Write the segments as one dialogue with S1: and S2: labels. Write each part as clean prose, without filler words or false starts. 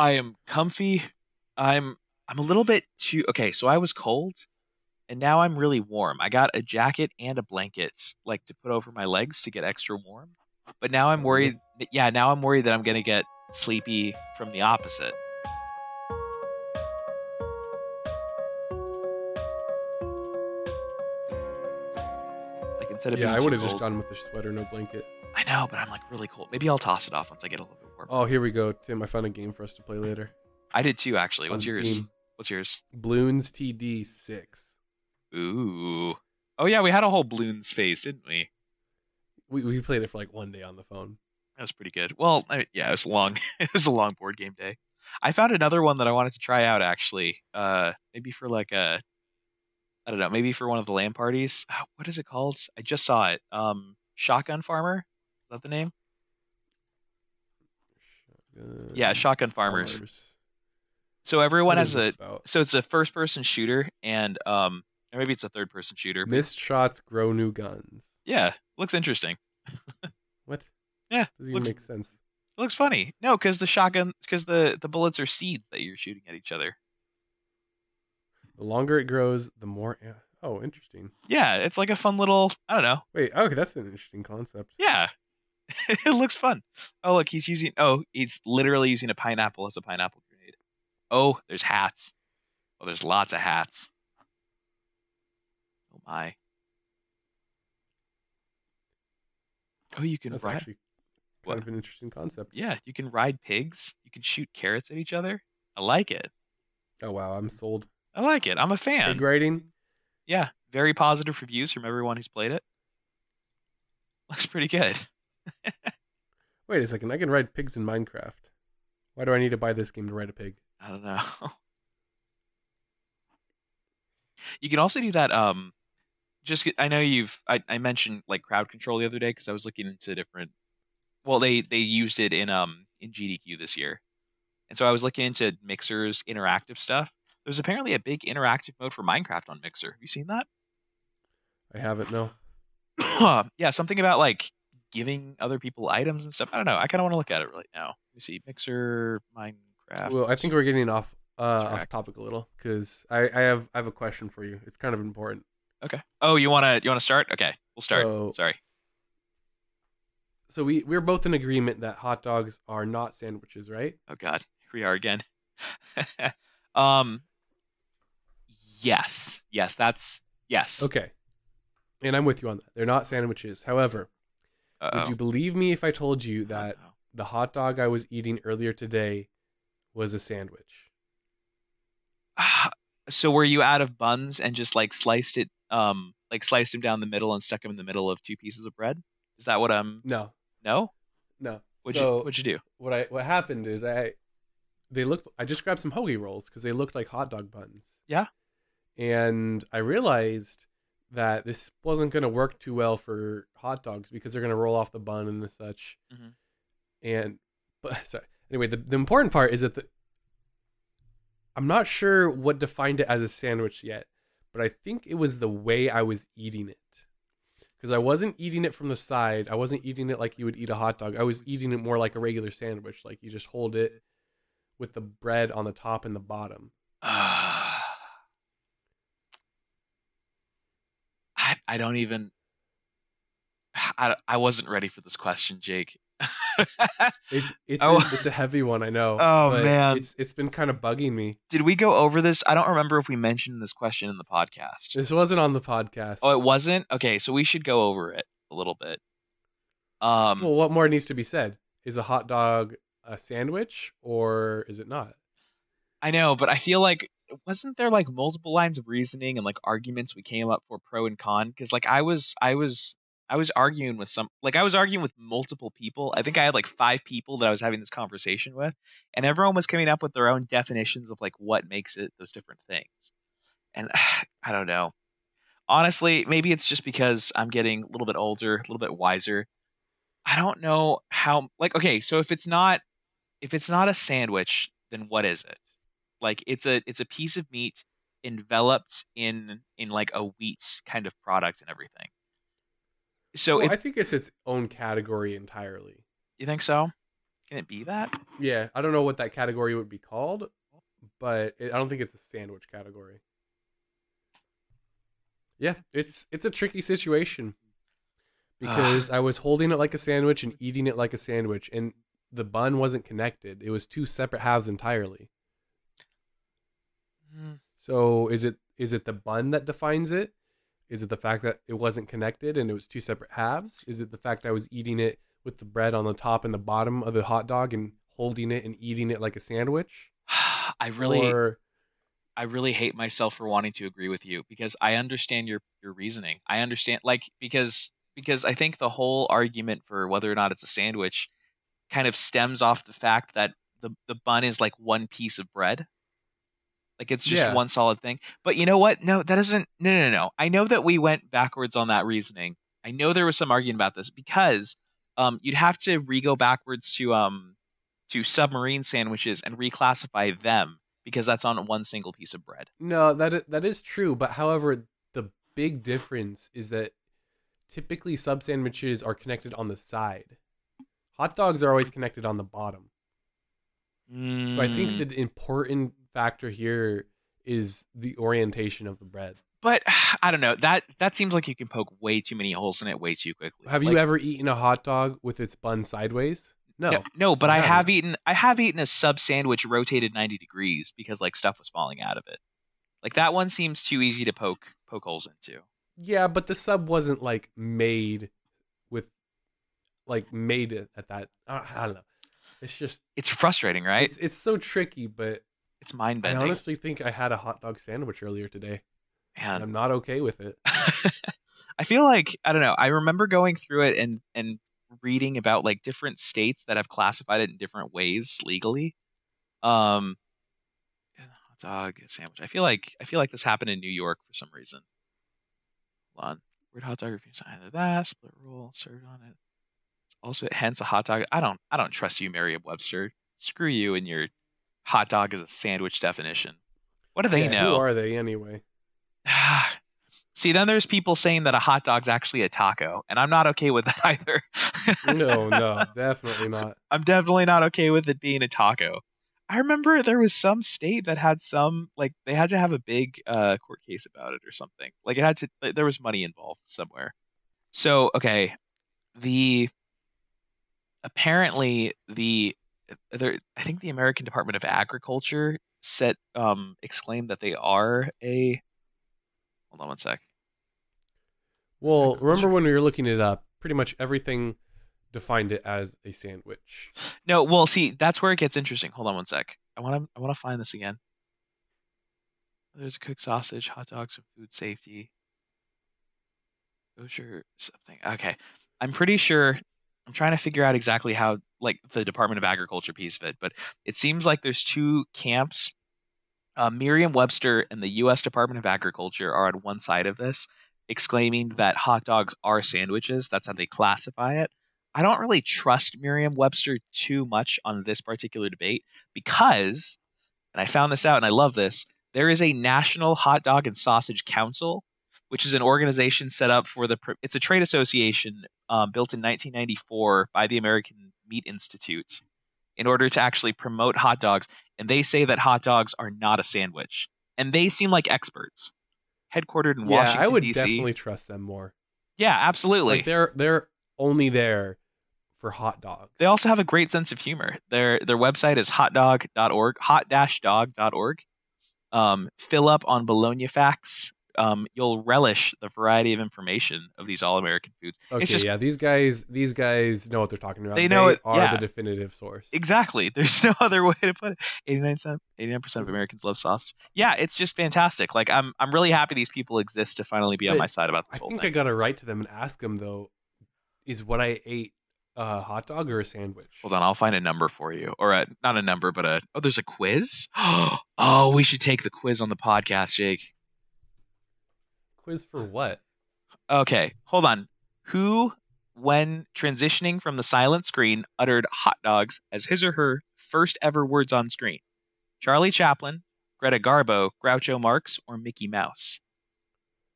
S1: I am comfy. I'm I'm a little bit too okay, so I was cold and now I'm really warm. I got a jacket and a blanket like to put over my legs to get extra warm. But now I'm
S2: Oh, really?
S1: worried yeah, now I'm worried that I'm gonna get sleepy from the opposite. Like instead of
S2: Yeah,
S1: being
S2: I
S1: too
S2: would have just
S1: cold.
S2: gone with the sweater, no blanket.
S1: I know, but I'm like really cold. Maybe I'll toss it off once I get a little bit warmer.
S2: Oh, here we go, Tim. I found a game for us to play later
S1: I did too actually.
S2: on
S1: What's yours?
S2: Steam.
S1: What's yours?
S2: Bloons TD6.
S1: Ooh. Oh yeah, we had a whole balloons phase, didn't we?
S2: We played it for like one day on the phone.
S1: That was pretty good. Well, yeah, it was long. It was a long board game day. I found another one that I wanted to try out actually. Maybe for like a, I don't know, maybe for one of the LAN parties. What is it called? I just saw it. Shotgun Farmer. Is that the name? Yeah, Shotgun Farmers.
S2: Farmers.
S1: So everyone
S2: What is
S1: has
S2: this
S1: a,
S2: about?
S1: so it's a first person shooter and or maybe it's a third person shooter, but
S2: Missed shots grow new guns.
S1: yeah, looks interesting.
S2: What?
S1: Yeah,
S2: Doesn't even
S1: looks
S2: make sense.
S1: looks funny. No, because the shotgun, because the bullets are seeds that you're shooting at each other.
S2: The longer it grows, the more. Yeah. Oh, interesting.
S1: Yeah, it's like a fun little, I don't know.
S2: Wait. Okay, that's an interesting concept.
S1: Yeah, it looks fun. Oh, look, he's literally using a pineapple as a pineapple grenade. Oh, there's hats. Oh, there's lots of hats. Oh my. Oh, you can
S2: That's
S1: ride.
S2: actually kind
S1: What?
S2: of an interesting concept.
S1: Yeah, you can ride pigs. You can shoot carrots at each other. I like it.
S2: Oh wow, I'm sold.
S1: I like it. I'm a
S2: Pig
S1: fan.
S2: riding.
S1: Yeah, very positive reviews from everyone who's played it. Looks pretty good.
S2: Wait a second. I can ride pigs in Minecraft. Why do I need to buy this game to ride a pig?
S1: I don't know. You can also do that. I know I mentioned like crowd control the other day because I was looking into different. Well, they used it in GDQ this year, and so I was looking into Mixer's interactive stuff. There's apparently a big interactive mode for Minecraft on Mixer. Have you seen that?
S2: I haven't. No.
S1: Yeah, something about like giving other people items and stuff. I don't know. I kind of want to look at it right now. Let me see. Mixer Minecraft
S2: Well, I think we're getting off
S1: interact.
S2: topic a little because I have a question for you. It's kind of important.
S1: Okay. Oh, you wanna start? Okay, we'll start.
S2: So
S1: Sorry.
S2: so we're both in agreement that hot dogs are not sandwiches, right?
S1: Oh God, here we are again. Um, yes, yes, that's yes.
S2: Okay. And I'm with you on that. They're not sandwiches. However, would
S1: Uh-oh.
S2: you believe me if I told you
S1: Oh
S2: that
S1: no.
S2: the hot dog I was eating earlier today was a sandwich?
S1: Ah, so were you out of buns and just like sliced it, like sliced them down the middle and stuck them in the middle of two pieces of bread? Is that what
S2: No,
S1: No?
S2: no.
S1: What'd you
S2: So
S1: what'd you do?
S2: what happened is I just grabbed some hoagie rolls because they looked like hot dog buns,
S1: Yeah.
S2: and I realized that this wasn't going to work too well for hot dogs because they're going to roll off the bun and such.
S1: Hmm.
S2: And but sorry. Anyway, the important part is that I'm not sure what defined it as a sandwich yet, but I think it was the way I was eating it. Because I wasn't eating it from the side. I wasn't eating it like you would eat a hot dog. I was eating it more like a regular sandwich. Like you just hold it with the bread on the top and the bottom.
S1: I don't even. I wasn't ready for this question, Jake. Oh,
S2: It's a heavy one, I know,
S1: oh
S2: but
S1: man.
S2: it's been kind of bugging me.
S1: Did we go over this? I don't remember if we mentioned this question in the podcast.
S2: This wasn't on the podcast.
S1: Oh, it wasn't? Okay, so we should go over it a little bit. Um,
S2: Well, what more needs to be said? Is a hot dog a sandwich or is it not?
S1: I know, but I feel like wasn't there like multiple lines of reasoning and like arguments we came up for pro and con? Because like I was arguing with I was arguing with multiple people. I think I had like five people that I was having this conversation with, and everyone was coming up with their own definitions of like what makes it those different things. And I don't know. Honestly, maybe it's just because I'm getting a little bit older, a little bit wiser. I don't know how like okay, so if it's not a sandwich, then what is it? Like it's a piece of meat enveloped in like a wheat kind of product and everything. So
S2: Well,
S1: if
S2: I think it's its own category entirely.
S1: you think so, Can it be that?
S2: Yeah, I don't know what that category would be called, but I don't think it's a sandwich category. Yeah, it's a tricky situation
S1: Ugh.
S2: because I was holding it like a sandwich and eating it like a sandwich, and the bun wasn't connected. It was two separate halves entirely.
S1: Hmm.
S2: So is it the bun that defines it? Is it the fact that it wasn't connected and it was two separate halves? Is it the fact I was eating it with the bread on the top and the bottom of the hot dog and holding it and eating it like a sandwich?
S1: I really
S2: Or
S1: I really hate myself for wanting to agree with you because I understand your reasoning. I understand like because I think the whole argument for whether or not it's a sandwich kind of stems off the fact that the bun is like one piece of bread. Like it's just
S2: yeah,
S1: one solid thing. But you know what? No, that doesn't. No, no, no, no. I know that we went backwards on that reasoning. I know there was some argument about this because you'd have to re-go backwards to submarine sandwiches and reclassify them because that's on one single piece of bread.
S2: no, that is true. But however, the big difference is that typically sub sandwiches are connected on the side. Hot dogs are always connected on the bottom. So I think
S1: Mm,
S2: the important factor here is the orientation of the bread.
S1: but I don't know. That seems like you can poke way too many holes in it way too quickly.
S2: Have you
S1: Like
S2: ever eaten a hot dog with its bun sideways?
S1: no,
S2: No,
S1: no, but
S2: you haven't.
S1: I have eaten a sub sandwich rotated 90 degrees because like stuff was falling out of it. Like that one seems too easy to poke holes into.
S2: Yeah, but the sub wasn't like made with made it at that. I don't know. It's just
S1: It's frustrating, right?
S2: it's so tricky. But
S1: It's mind
S2: I
S1: bending.
S2: honestly think I had a hot dog sandwich earlier today, and
S1: Man.
S2: I'm not okay with it.
S1: I feel like I don't know. I remember going through it and reading about like different states that have classified it in different ways legally. Um, hot dog sandwich. I feel like this happened in New York for some reason. Hold on. Weird hot dog refused either that split roll served on it. Also, hence a hot dog. I don't trust you, Merriam-Webster. Screw you and your hot dog as a sandwich definition. What do they
S2: Yeah, who
S1: know?
S2: are they anyway?
S1: See, then there's people saying that a hot dog's actually a taco, and I'm not okay with that either.
S2: No, no, definitely not.
S1: I'm definitely not okay with it being a taco. I remember there was some state that had some like they had to have a big court case about it or something. Like it had to like, there was money involved somewhere. So, okay, the apparently the there I think the American Department of Agriculture set exclaimed that they are a hold on one sec.
S2: Well, remember
S1: Agriculture.
S2: when we were looking it up? Pretty much everything defined it as a sandwich.
S1: No, well, see, that's where it gets interesting. Hold on one sec. I want to find this again. There's cooked sausage, hot dogs, and food safety. Kosher something. Okay. I'm pretty sure I'm trying to figure out exactly how like the Department of Agriculture piece of it, but it seems like there's two camps. Merriam-Webster and the U.S. Department of Agriculture are on one side of this, exclaiming that hot dogs are sandwiches. That's how they classify it. I don't really trust Merriam-Webster too much on this particular debate because and I found this out and I love this. There is a National Hot Dog and Sausage Council, which is an organization set up for it's a trade association built in 1994 by the American Meat Institute in order to actually promote hot dogs. And they say that hot dogs are not a sandwich. And they seem like experts, headquartered in
S2: Yeah, I
S1: Washington,
S2: would
S1: D.C.
S2: definitely trust them more.
S1: Yeah,
S2: Like
S1: absolutely.
S2: they're only there for hot
S1: They
S2: dogs.
S1: also have a great sense of humor. Their website is hotdog.org, hot-dog.org. Fill up on Bologna facts. You'll relish the variety of information of these all-American foods. It's
S2: Okay,
S1: just
S2: yeah, these guys know what they're talking about.
S1: they know
S2: They
S1: it.
S2: are the
S1: Yeah,
S2: definitive source.
S1: exactly. There's no other way to put it. 89% of Americans love sausage. Yeah, it's just fantastic. Like I'm really happy these people exist to finally be on my
S2: But
S1: side about
S2: I
S1: this whole
S2: think I
S1: thing.
S2: gotta write to them and ask them though, is what I ate a hot dog or a sandwich?
S1: Hold on, I'll find a number for you, or not a number, but a oh, there's a quiz. Oh, we should take the quiz on the podcast, Jake.
S2: Quiz for what?
S1: Okay, hold on. Who, when transitioning from the silent screen, uttered hot dogs as his or her first ever words on screen? Charlie Chaplin, Greta Garbo, Groucho Marx, or Mickey Mouse?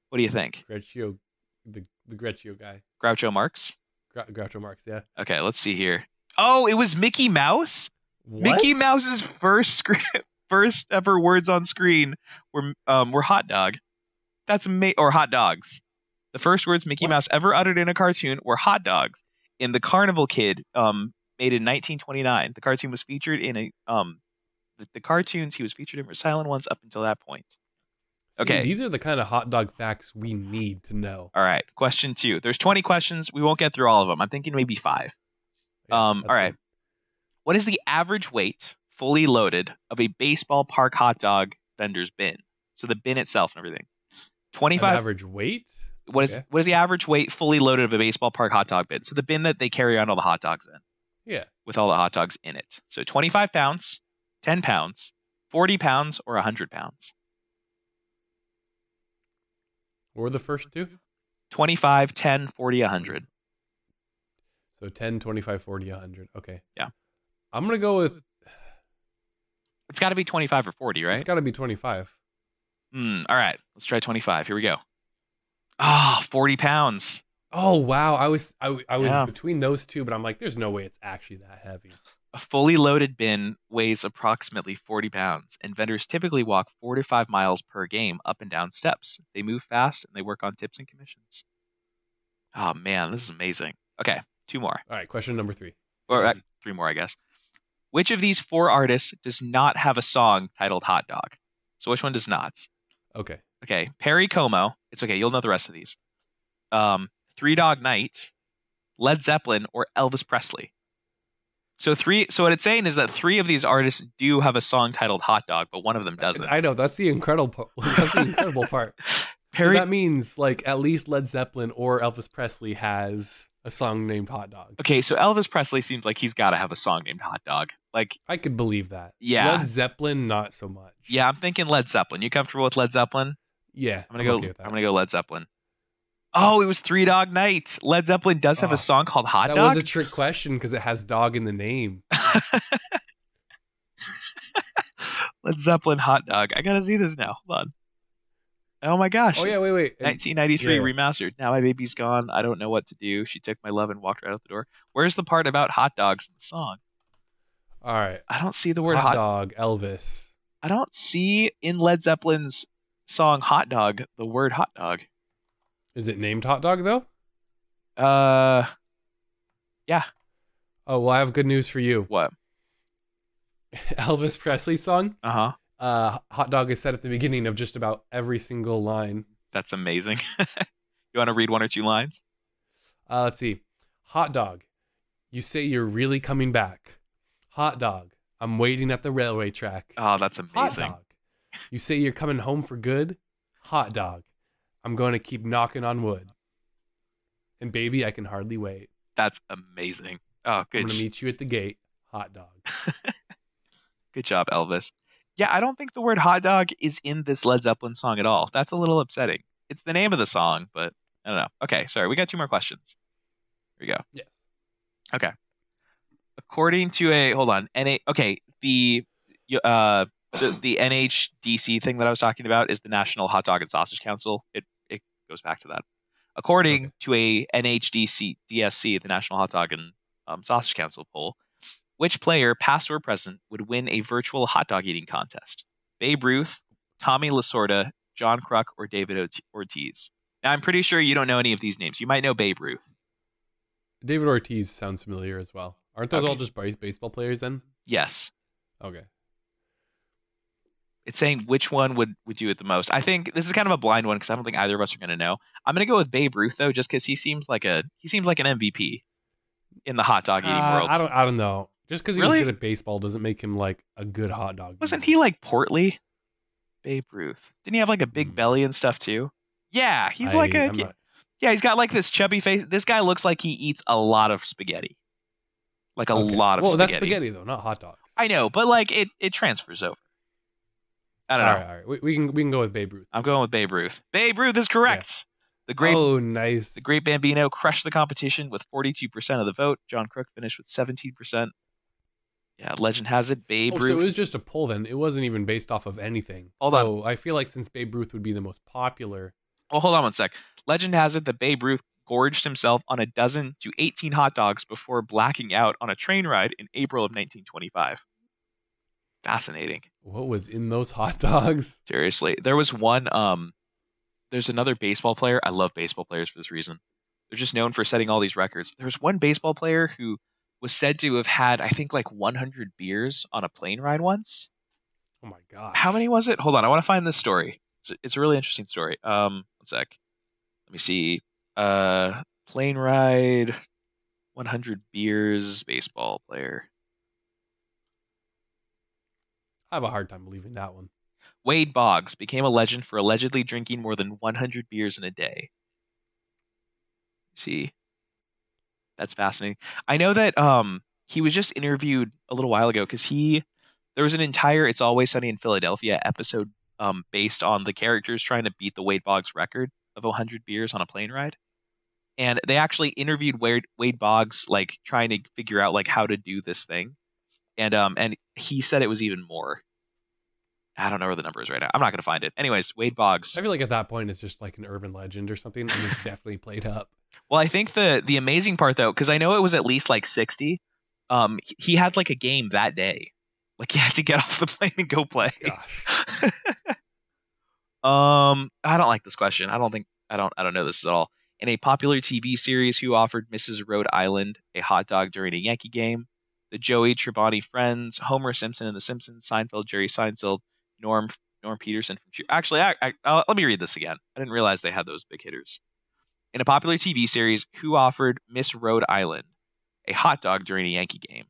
S1: What do you think?
S2: Greccio, the Greccio guy,
S1: Groucho Marx?
S2: Groucho Marx. Yeah.
S1: Okay, let's see here. Oh, it was Mickey Mouse. Mickey
S2: What?
S1: Mouse's first ever words on screen were hot dog. Or hot dogs. The first words Mickey
S2: What?
S1: Mouse ever uttered in a cartoon were hot dogs. In The Carnival Kid, made in 1929, the cartoon was featured in the cartoons he was featured in were silent ones up until that point.
S2: See,
S1: Okay,
S2: these are the kind of hot dog facts we need to know.
S1: all right. Question two. There's 20 questions. We won't get through all of them. I'm thinking maybe five.
S2: Yeah,
S1: All
S2: that's
S1: right.
S2: good.
S1: What is the average weight, fully loaded, of a baseball park hot dog vendor's bin? So the bin itself and everything.
S2: An
S1: 25.
S2: average weight? Okay.
S1: What is the average weight fully loaded of a baseball park hot dog bin? So the bin that they carry on all the hot dogs in,
S2: Yeah.
S1: with all the hot dogs in it. So 25 pounds, 10 pounds, 40 pounds, or 100 pounds.
S2: What were the first two?
S1: 25, 10, 40, 100.
S2: So 10, 25, 40, 100. Okay.
S1: Yeah.
S2: I'm going to go with,
S1: It's got to be 25 or 40,
S2: it's
S1: right?
S2: got to be 25.
S1: All right. Let's try 25. Here we go. Ah, 40 pounds.
S2: Oh, wow. I was
S1: Yeah.
S2: between those two, but I'm like, there's no way it's actually that heavy.
S1: A fully loaded bin weighs approximately 40 pounds, and vendors typically walk 4 to 5 miles per game up and down steps. They move fast and they work on tips and commissions. Oh man, this is amazing. Okay, two more.
S2: All right, question number 3.
S1: Or three more, I guess. Which of these four artists does not have a song titled Hot Dog? So which one does not?
S2: Okay.
S1: Okay, Perry Como. It's okay, you'll know the rest of these. Three Dog Night, Led Zeppelin, or Elvis Presley. So what it's saying is that three of these artists do have a song titled Hot Dog, but one of them doesn't.
S2: I know, that's the incredible that's the incredible part. So
S1: Perry
S2: that means like at least Led Zeppelin or Elvis Presley has a song named Hot Dog.
S1: Okay, so Elvis Presley seems like he's got to have a song named Hot Dog. Like,
S2: I could believe that.
S1: yeah.
S2: Led Zeppelin, not so much.
S1: Yeah, I'm thinking Led Zeppelin. You comfortable with Led Zeppelin?
S2: Yeah,
S1: I'm gonna go
S2: okay with that.
S1: I'm gonna go Led Zeppelin. Oh, it was Three Dog Night. Led Zeppelin does have a
S2: Oh,
S1: song called Hot
S2: that
S1: Dog.
S2: was a trick question because it has dog in the name.
S1: Led Zeppelin Hot Dog. I gotta see this now. Hold on. Oh my gosh.
S2: Oh yeah, wait.
S1: 1993
S2: Yeah.
S1: remastered. Now my baby's gone. I don't know what to do. She took my love and walked right out the door. Where's the part about hot dogs in the song?
S2: All right.
S1: I don't see the word
S2: Hot
S1: hot.
S2: dog, Elvis.
S1: I don't see in Led Zeppelin's song Hot Dog the word hot dog.
S2: Is it named Hot Dog though?
S1: Uh, yeah.
S2: Oh well, I have good news for you.
S1: What?
S2: Elvis Presley song.
S1: Uh-huh.
S2: Hot dog is said at the beginning of just about every single line.
S1: That's amazing. You want to read one or two lines?
S2: Let's see. Hot dog. You say you're really coming back. Hot dog. I'm waiting at the railway track.
S1: Oh, that's
S2: Hot
S1: amazing.
S2: dog. You say you're coming home for good. Hot dog. I'm going to keep knocking on wood. And baby, I can hardly wait.
S1: That's amazing. Oh,
S2: I'm
S1: good.
S2: going to meet you at the gate. Hot dog.
S1: Good job, Elvis. Yeah, I don't think the word hot dog is in this Led Zeppelin song at all. That's a little upsetting. It's the name of the song, but I don't know. Okay, sorry. We got two more questions. Here we go.
S2: Yes.
S1: Okay. According to hold on. Okay, the NHDC thing that I was talking about is the National Hot Dog and Sausage Council. It goes back to that. According to a NHDC DSC, the National Hot Dog and Sausage Council poll, which player, past or present, would win a virtual hot dog eating contest? Babe Ruth, Tommy Lasorda, John Kruk, or David Ortiz? Now, I'm pretty sure you don't know any of these names. You might know Babe Ruth.
S2: David Ortiz sounds familiar as well. Aren't those
S1: Okay.
S2: all just baseball players then?
S1: Yes.
S2: Okay.
S1: It's saying which one would do it the most. I think this is kind of a blind one because I don't think either of us are going to know. I'm going to go with Babe Ruth though, just because he seems like an MVP in the hot dog eating world.
S2: I don't know. Just because he
S1: Really?
S2: was good at baseball doesn't make him like a good hot dog.
S1: Wasn't
S2: eater.
S1: he like portly? Babe Ruth. Didn't he have like a big belly and stuff too? Yeah, he's
S2: I'm not-
S1: yeah, he's got like this chubby face. This guy looks like he eats a lot of spaghetti. Like a
S2: Okay.
S1: lot of
S2: well,
S1: spaghetti.
S2: that's spaghetti though, not hot dogs.
S1: I know, but like it transfers over. I don't know.
S2: All right. We can go with Babe Ruth.
S1: I'm going with Babe Ruth. Babe Ruth is correct. The great
S2: Oh, nice.
S1: The Great Bambino crushed the competition with 42% of the vote. John Crook finished with 17%. Yeah, legend has it, Babe
S2: Oh,
S1: Ruth.
S2: so it was just a poll then. It wasn't even based off of anything.
S1: Hold
S2: so I feel like since Babe Ruth would be the most popular.
S1: Well, hold on one sec. Legend has it that Babe Ruth gorged himself on a dozen to 18 hot dogs before blacking out on a train ride in April of 1925. Fascinating.
S2: What was in those hot dogs?
S1: Seriously. There was one, there's another baseball player. I love baseball players for this reason. They're just known for setting all these records. There's one baseball player who was said to have had, I think, like 100 beers on a plane ride once.
S2: Oh my
S1: How
S2: gosh.
S1: many was it? Hold on, I want to find this story. It's a really interesting story. One sec. Let me see. Plane ride, 100 beers, baseball player.
S2: I have a hard time believing that one.
S1: Wade Boggs became a legend for allegedly drinking more than 100 beers in a day. See, that's fascinating. I know that he was just interviewed a little while ago because there was an entire It's Always Sunny in Philadelphia episode based on the characters trying to beat the Wade Boggs record of 100 beers on a plane ride. And they actually interviewed Wade Boggs like trying to figure out like how to do this thing. And he said it was even more. I don't know where the number is right now. I'm not going to find it. Anyways, Wade Boggs.
S2: I feel like at that point it's just like an urban legend or something, and it's definitely played up.
S1: Well, I think the amazing part though, because I know it was at least like 60. He had like a game that day. Like he had to get off the plane and go play.
S2: Gosh.
S1: I don't like this question. I don't know this at all. In a popular TV series, who offered Mrs. Rhode Island a hot dog during a Yankee game? The Joey Tribbiani Friends, Homer Simpson and The Simpsons, Seinfeld, Jerry Seinfeld, Norm Norm Peterson from Actually, let me read this again. I didn't realize they had those big hitters. In a popular TV series, who offered Miss Rhode Island a hot dog during a Yankee game?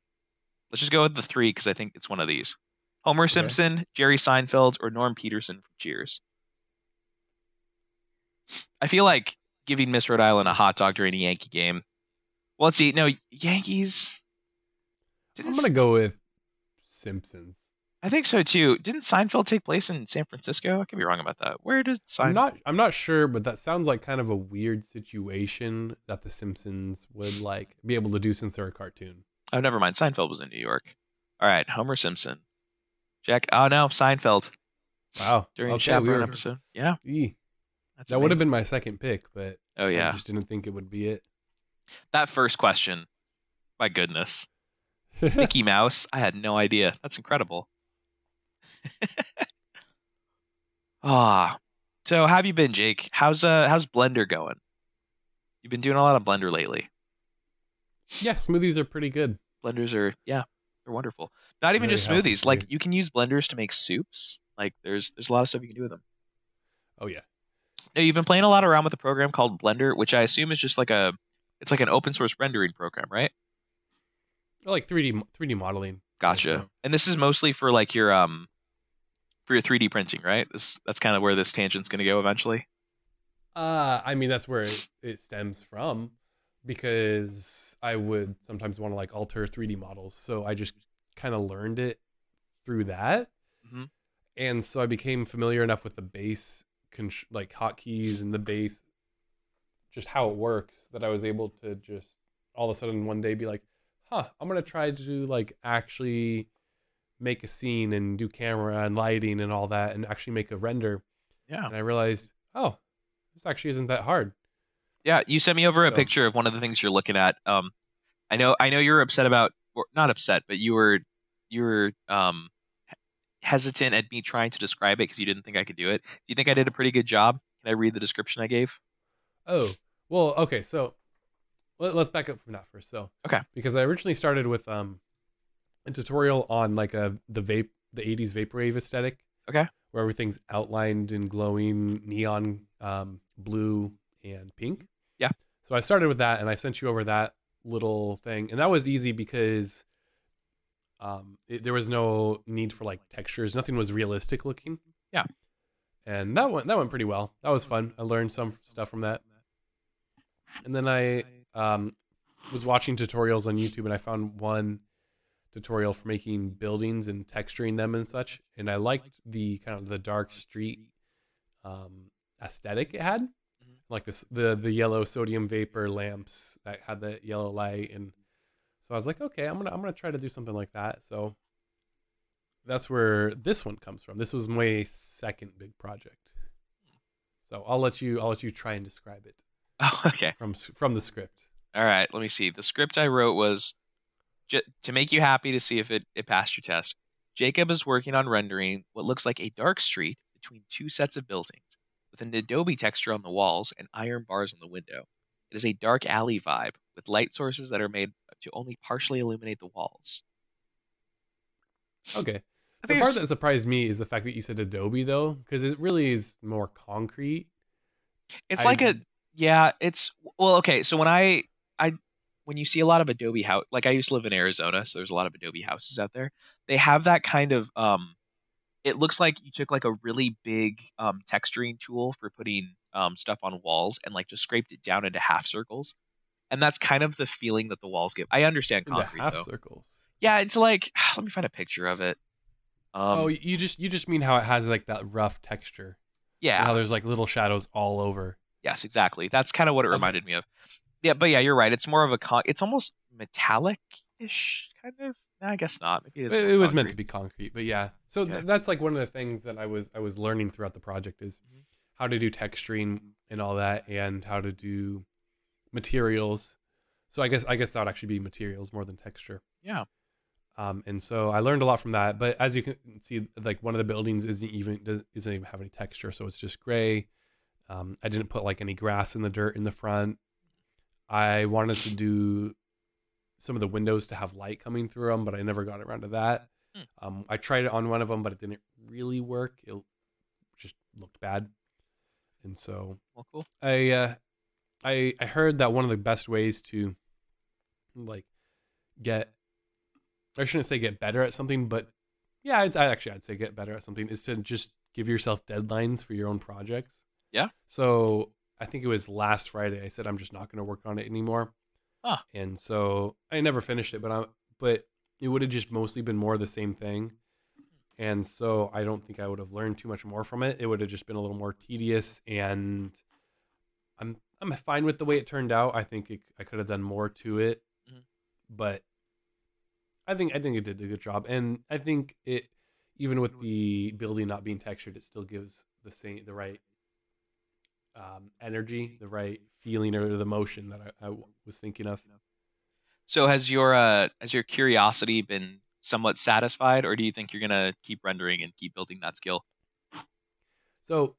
S1: Let's just go with the three because I think it's one of these. Homer
S2: Okay.
S1: Simpson, Jerry Seinfeld, or Norm Peterson from Cheers. I feel like giving Miss Rhode Island a hot dog during a Yankee game. Well, let's see. No, Yankees
S2: I'm
S1: didn't.
S2: gonna go with Simpsons.
S1: I think so too. Didn't Seinfeld take place in San Francisco? I could be wrong about that. Where did
S2: I'm
S1: Sein?
S2: not I'm not sure, but that sounds like kind of a weird situation that the Simpsons would like be able to do since they're a cartoon.
S1: Oh, never mind. Seinfeld was in New York. All right, Homer Simpson. Jack. Oh no, Seinfeld
S2: Wow.
S1: during a
S2: Okay, we
S1: Chaperone
S2: were
S1: episode. Yeah, that's
S2: that would have
S1: amazing.
S2: been my second pick, but
S1: Oh
S2: I
S1: yeah,
S2: just didn't think it would be it.
S1: that first question. My goodness, Mickey Mouse. I had no idea. That's incredible. Ah, so how have you been, Jake? How's Blender going? You've been doing a lot of Blender lately.
S2: Yeah, smoothies are pretty good.
S1: Blenders are, yeah, they're wonderful. Not even
S2: Very
S1: just
S2: healthy
S1: smoothies. Like
S2: too.
S1: you can use blenders to make soups. Like there's a lot of stuff you can do with them.
S2: Oh yeah.
S1: Now, you've been playing a lot around with a program called Blender, which I assume is just like it's like an open source rendering program, right?
S2: I like 3D modeling more
S1: Gotcha.
S2: so.
S1: And this is mostly for your 3D printing, right? That's kind of where this tangent's going to go eventually.
S2: I mean that's where it stems from because I would sometimes want to like alter 3D models. So I just kind of learned it through that.
S1: Hmm.
S2: And so I became familiar enough with the base like hotkeys and the base just how it works that I was able to just all of a sudden one day be like, "Huh, I'm going to try to like actually make a scene and do camera and lighting and all that and actually make a render."
S1: Yeah.
S2: And I realized, "Oh, this actually isn't that hard."
S1: Yeah, you sent me over a
S2: So,
S1: picture of one of the things you're looking at. I know you're upset about, or not upset, but you were hesitant at me trying to describe it because you didn't think I could do it. Do you think I did a pretty good job? Can I read the description I gave?
S2: oh, well, okay, so let's back up from that first. So,
S1: Okay.
S2: because I originally started with a tutorial on like the 80s vaporwave aesthetic
S1: Okay.
S2: where everything's outlined in glowing neon blue and pink.
S1: Yeah.
S2: So I started with that and I sent you over that little thing. And that was easy because there was no need for like textures. Nothing was realistic looking.
S1: Yeah.
S2: And that went pretty well. That was fun. I learned some stuff from that. And then I was watching tutorials on YouTube and I found one tutorial for making buildings and texturing them and such. And I liked the kind of the dark street aesthetic it had,
S1: Mhm.
S2: like the yellow sodium vapor lamps that had the yellow light. And so I was like, okay, I'm gonna try to do something like that. So that's where this one comes from. This was my second big project. So I'll let you try and describe it.
S1: Oh, okay.
S2: from the script.
S1: All right. Let me see. The script I wrote was to make you happy to see if it passed your test. Jacob is working on rendering what looks like a dark street between two sets of buildings, with an adobe texture on the walls and iron bars on the window. It is a dark alley vibe with light sources that are made to only partially illuminate the walls.
S2: Okay.
S1: I
S2: The
S1: think
S2: part
S1: it's
S2: that surprised me is the fact that you said Adobe though, because it really is more concrete.
S1: it's
S2: I
S1: like a yeah, it's well, okay, so I when you see a lot of Adobe house, like I used to live in Arizona, so there's a lot of Adobe houses out there. They have that kind of it looks like you took like a really big texturing tool for putting stuff on walls and like just scraped it down into half circles. And that's kind of the feeling that the walls give. I understand
S2: into
S1: concrete
S2: half
S1: though.
S2: circles.
S1: Yeah, it's like let me find a picture of it.
S2: Oh,
S1: Um
S2: you just mean how it has like that rough texture and how
S1: yeah,
S2: there's like little shadows all over.
S1: yes, exactly. That's kind of what it
S2: Okay.
S1: reminded me of. Yeah, but yeah, you're right. It's more of a it's almost metallic-ish kind of. Nah, I guess not. Maybe it is more
S2: It was meant to
S1: concrete.
S2: be concrete, but yeah. So
S1: Okay.
S2: that's like one of the things that I was learning throughout the project is
S1: Mhm.
S2: how to do texturing and all that, and how to do materials. So I guess that would actually be materials more than texture.
S1: Yeah.
S2: And so I learned a lot from that. But as you can see, like one of the buildings isn't even have any texture, so it's just gray. I didn't put like any grass in the dirt in the front. I wanted to do some of the windows to have light coming through them, but I never got around to that.
S1: Hmm.
S2: I tried it on one of them, but it didn't really work. It just looked bad, and so
S1: Well, cool.
S2: I heard that one of the best ways to like get I shouldn't say get better at something, but yeah, I'd say get better at something is to just give yourself deadlines for your own projects.
S1: Yeah.
S2: So I think it was last Friday. I said I'm just not going to work on it anymore,
S1: Ah.
S2: and so I never finished it. But it would have just mostly been more of the same thing, and so I don't think I would have learned too much more from it. It would have just been a little more tedious, and I'm fine with the way it turned out. I think I could have done more to it,
S1: Mhm.
S2: but I think it did a good job, and I think it even with the building not being textured, it still gives the right energy, the right feeling or the motion that I was thinking of.
S1: So has your curiosity been somewhat satisfied, or do you think you're gonna keep rendering and keep building that skill?
S2: So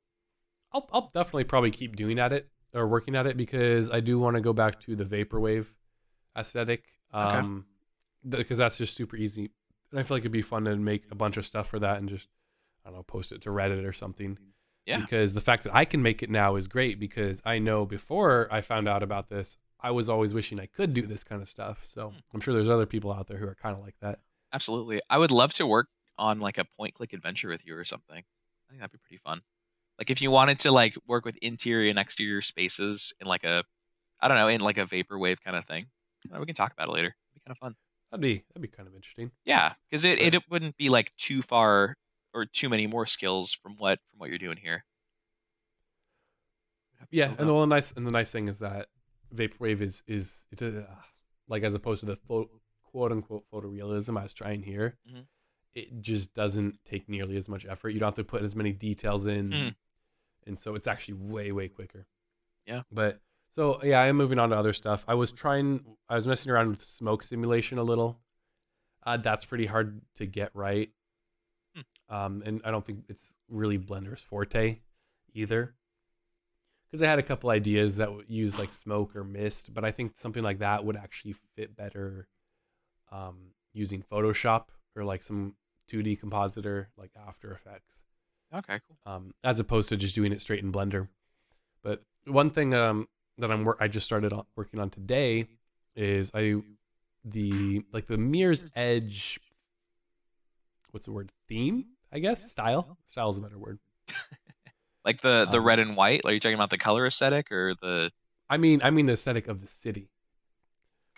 S2: I'll definitely probably keep doing at it or working at it because I do want to go back to the vaporwave aesthetic,
S1: Okay.
S2: because that's just super easy, and I feel like it'd be fun to make a bunch of stuff for that and just I don't know post it to Reddit or something.
S1: Yeah.
S2: Because the fact that I can make it now is great because I know before I found out about this, I was always wishing I could do this kind of stuff. So
S1: Hmm.
S2: I'm sure there's other people out there who are kind of like that.
S1: Absolutely. I would love to work on like a point click adventure with you or something. I think that'd be pretty fun. Like if you wanted to like work with interior and exterior spaces in like a I don't know, in like a vaporwave kind of thing. We can talk about it later. It'd be kind of fun.
S2: That'd be kind of interesting.
S1: Yeah, because
S2: But
S1: it wouldn't be like too far or too many more skills from what you're doing here. We'd have to
S2: yeah,
S1: build
S2: and
S1: up.
S2: the nice thing is that vaporwave is it's like as opposed to the quote unquote photorealism I was trying here,
S1: Hmm.
S2: it just doesn't take nearly as much effort. You don't have to put as many details in,
S1: Hmm.
S2: and so it's actually way quicker.
S1: Yeah.
S2: But so yeah, I am moving on to other stuff. I was messing around with smoke simulation a little. That's pretty hard to get right,
S1: Hmm.
S2: and I don't think it's really Blender's forte either. Because I had a couple ideas that would use like smoke or mist, but I think something like that would actually fit better using Photoshop or like some 2D compositor like After Effects,
S1: Okay, cool.
S2: as opposed to just doing it straight in Blender. But one thing that I just started working on today is the Mirror's Edge. What's the word? Theme, I guess. Style. Style is a better word.
S1: Like the
S2: Um,
S1: red and white. Are you talking about the color aesthetic or the
S2: I mean the aesthetic of the city,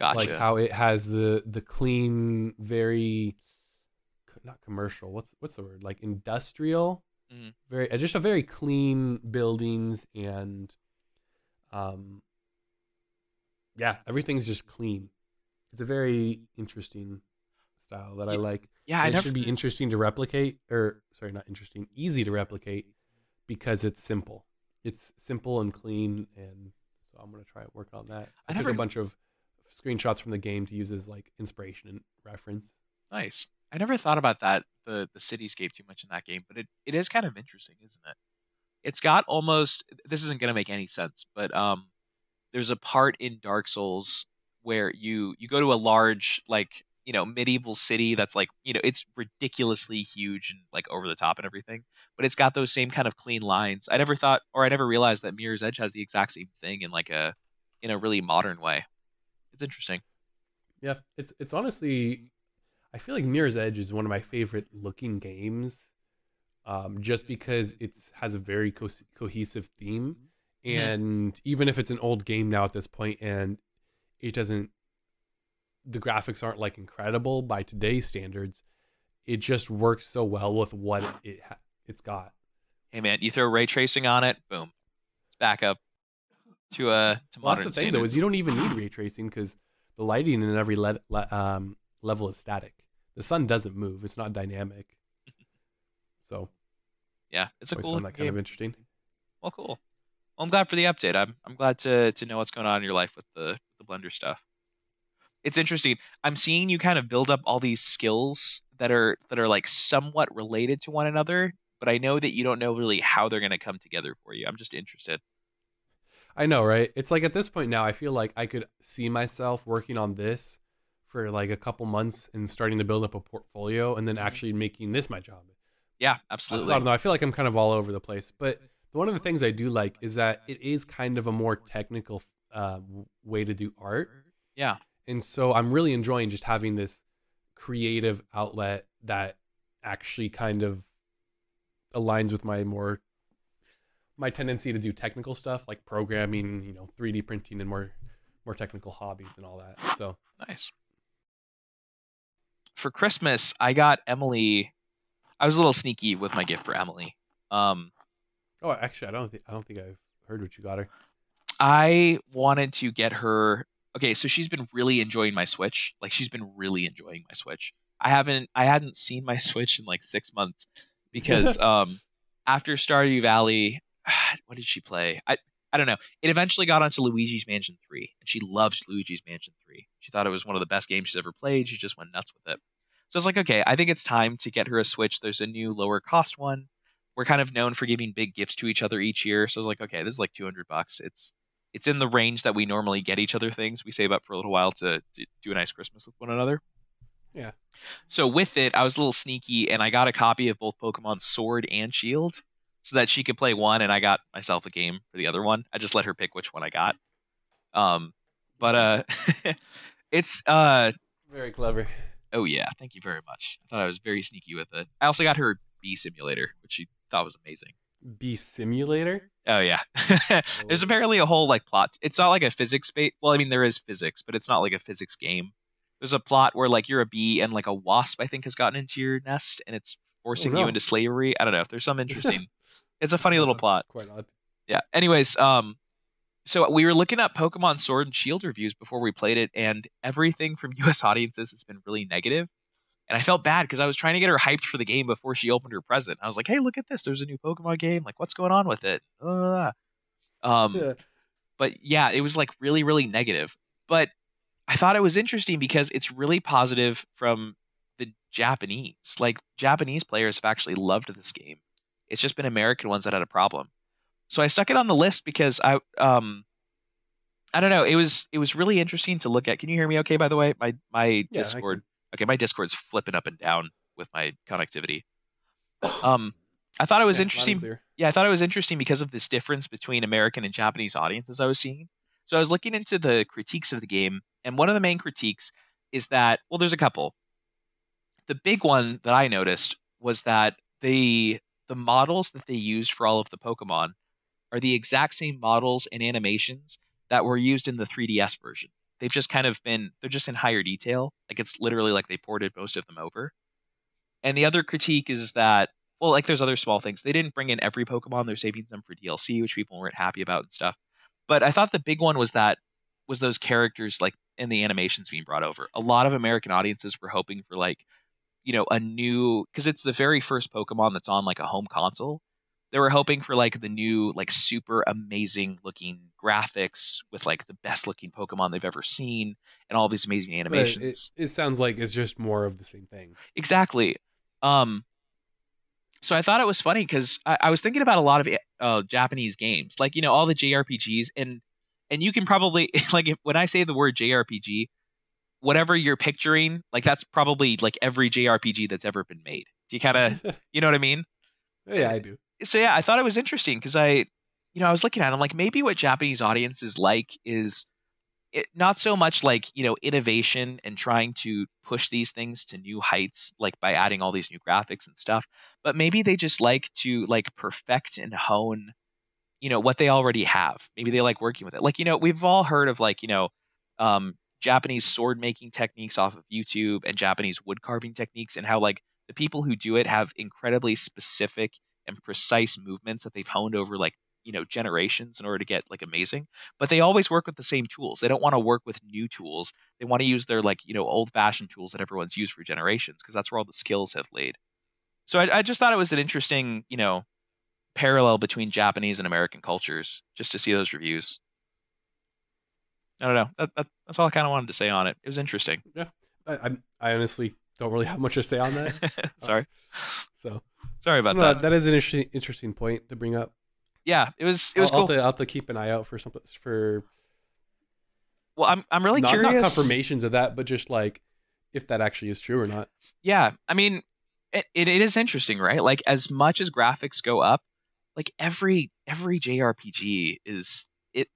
S2: like
S1: gotcha?
S2: how it has the clean, very not commercial. What's the word? Like industrial.
S1: Hmm.
S2: Very just a very clean buildings and um yeah, everything's just clean. It's a very interesting style that I
S1: Yeah,
S2: like,
S1: yeah. I
S2: and it
S1: never.
S2: should be interesting to replicate, or sorry, not interesting, easy to replicate because it's simple. It's simple and clean, and So I'm gonna try and work on that. I
S1: I
S2: took a
S1: never
S2: bunch of screenshots from the game to use as like inspiration and reference.
S1: nice. I never thought about that the cityscape too much in that game, but it is kind of interesting, isn't it? It's got almost this isn't gonna make any sense, but there's a part in Dark Souls where you go to a large like medieval city that's like it's ridiculously huge and like over the top and everything, but it's got those same kind of clean lines. I never thought or I never realized that Mirror's Edge has the exact same thing in like a in a really modern way. It's interesting.
S2: Yeah, it's honestly, I feel like Mirror's Edge is one of my favorite looking games, just because it's has a very cohesive theme,
S1: Hmm.
S2: and even if it's an old game now at this point, and it doesn't, the graphics aren't like incredible by today's standards, it just works so well with what it's got.
S1: Hey man, you throw ray tracing on it, boom, it's back up to
S2: Well, that's the
S1: modern
S2: thing though, is
S1: standards.
S2: you don't even need ray tracing because the lighting in every level is static. The sun doesn't move; it's not dynamic. So
S1: Yeah, it's a
S2: always
S1: cool
S2: found
S1: looking
S2: that kind of
S1: game.
S2: interesting.
S1: Well, cool. Well, I'm glad for the update. I'm glad to know what's going on in your life with the Blender stuff. It's interesting. I'm seeing you kind of build up all these skills that are like somewhat related to one another, but I know that you don't know really how they're going to come together for you. I'm just interested.
S2: I know, right? It's like at this point now, I feel like I could see myself working on this for like a couple months and starting to build up a portfolio, and then
S1: Hmm.
S2: actually making this my job.
S1: Yeah,
S2: So I
S1: absolutely.
S2: don't know. I feel like I'm kind of all over the place, but one of the things I do like is that it is kind of a more technical way to do art,
S1: Yeah.
S2: and so I'm really enjoying just having this creative outlet that actually kind of aligns with my tendency to do technical stuff like programming, 3D printing, and more technical hobbies and all that. So,
S1: Nice. For Christmas, I got Emily. I was a little sneaky with my gift for Emily. Um,
S2: oh, actually, I don't think I've heard what you got her.
S1: I wanted to get her. Okay, so she's been really enjoying my Switch. Like she's been really enjoying my Switch. I hadn't seen my Switch in like 6 months because after Stardew Valley, what did she play? I don't know. It eventually got onto Luigi's Mansion 3, and she loves Luigi's Mansion 3. She thought it was one of the best games she's ever played. She just went nuts with it. So I was like, okay, I think it's time to get her a Switch. There's a new lower cost one. We're kind of known for giving big gifts to each other each year. So I was like, okay, this is like $200. It's in the range that we normally get each other things. We save up for a little while to do a nice Christmas with one another.
S2: Yeah.
S1: So with it, I was a little sneaky and I got a copy of both Pokemon Sword and Shield so that she could play one and I got myself a game for the other one. I just let her pick which one I got. Um but it's
S2: Very clever.
S1: oh yeah, thank you very much. I thought I was very sneaky with it. I also got her Bee Simulator, which she thought was amazing.
S2: Bee Simulator.
S1: Oh yeah. There's
S2: Oh,
S1: apparently a whole like plot. It's not like a physics bait. Well, I mean there is physics, but it's not like a physics game. There's a plot where like you're a bee and like a wasp I think has gotten into your nest and it's
S2: oh
S1: forcing you
S2: no.
S1: into slavery. I don't know. There's some interesting. It's a funny little
S2: That's
S1: plot.
S2: quite odd.
S1: Yeah. Anyways, so we were looking at Pokemon Sword and Shield reviews before we played it and everything from US audiences has been really negative. And I felt bad because I was trying to get her hyped for the game before she opened her present. I was like, "Hey, look at this! There's a new Pokemon game. Like, what's going on with it?" Um,
S2: Yeah.
S1: but yeah, it was like really, really negative. But I thought it was interesting because it's really positive from the Japanese. Like, Japanese players have actually loved this game. It's just been American ones that had a problem. So I stuck it on the list because I don't know. It was really interesting to look at. Can you hear me okay, by the way? My
S2: Yeah, I
S1: Discord.
S2: can.
S1: Okay, my Discord's flipping up and down with my connectivity. Um, I thought it was
S2: Yeah, loud and
S1: interesting.
S2: clear.
S1: Yeah, I thought it was interesting because of this difference between American and Japanese audiences I was seeing. So I was looking into the critiques of the game, and one of the main critiques is that, well, there's a couple. The big one that I noticed was that the models that they used for all of the Pokemon are the exact same models and animations that were used in the 3DS version. They've just kind of been they're just in higher detail. Like it's literally like they ported most of them over. And the other critique is that, well, like there's other small things. They didn't bring in every Pokemon. They're saving some for DLC, which people weren't happy about and stuff. But I thought the big one was those characters like in the animations being brought over. A lot of American audiences were hoping for like, a new because it's the very first Pokemon that's on like a home console. They were hoping for like the new like super amazing looking graphics with like the best looking Pokemon they've ever seen and all these amazing
S2: But it
S1: animations.
S2: it sounds like it's just more of the same thing.
S1: Exactly. Um, so I thought it was funny because I was thinking about a lot of Japanese games, like all the JRPGs, and you can probably like when I say the word JRPG, whatever you're picturing, like that's probably like every JRPG that's ever been made. Do you kind of, you know what I mean?
S2: Yeah, I do.
S1: So yeah, I thought it was interesting because I was looking at them like maybe what Japanese audiences like is not so much like innovation and trying to push these things to new heights like by adding all these new graphics and stuff, but maybe they just like to like perfect and hone what they already have. Maybe they like working with it. Like we've all heard of like Japanese sword making techniques off of YouTube and Japanese wood carving techniques, and how like the people who do it have incredibly specific and precise movements that they've honed over like generations in order to get like amazing. But they always work with the same tools. They don't want to work with new tools. They want to use their like old fashioned tools that everyone's used for generations because that's where all the skills have laid. So I just thought it was an interesting parallel between Japanese and American cultures just to see those reviews. I don't know. That's all I kind of wanted to say on it. It was interesting.
S2: Yeah, I honestly don't really have much to say on that. Uh,
S1: Sorry.
S2: so
S1: Sorry about
S2: no,
S1: that.
S2: that is an interesting point to bring up.
S1: Yeah, it was cool.
S2: I'll have to keep an eye out for something for
S1: Well, I'm really
S2: not
S1: curious.
S2: confirmations of that, but just like if that actually is true or not.
S1: Yeah, I mean, it is interesting, right? Like as much as graphics go up, like every JRPG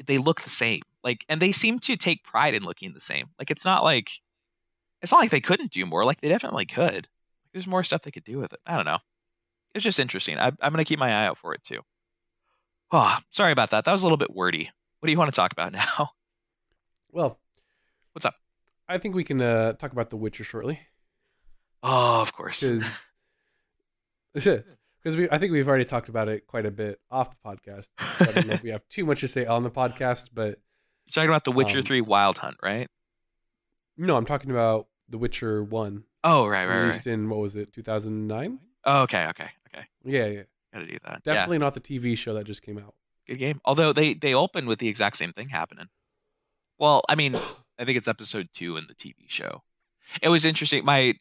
S1: they look the same. Like and they seem to take pride in looking the same. Like it's not like they couldn't do more. Like they definitely could. Like, there's more stuff they could do with it. I don't know. It's just interesting. I'm gonna keep my eye out for it too. Oh, sorry about that. That was a little bit wordy. What do you want to talk about now?
S2: Well,
S1: What's up?
S2: I think we can talk about The Witcher shortly
S1: Oh, of course.
S2: because I think we've already talked about it quite a bit off the podcast. So I don't know if we have too much to say on the podcast, but
S1: You're talking about The Witcher
S2: um,
S1: 3 Wild Hunt, right?
S2: no, I'm talking about The Witcher One,
S1: Oh, right, right, right.
S2: released in what was it, 2009?
S1: Oh, okay, okay, okay.
S2: Yeah, yeah.
S1: Gotta do that. Yeah,
S2: Definitely not the TV show that just came out.
S1: good game. Although they opened with the exact same thing happening. Well, I mean, I think it's episode 2 in the TV show. It was interesting. I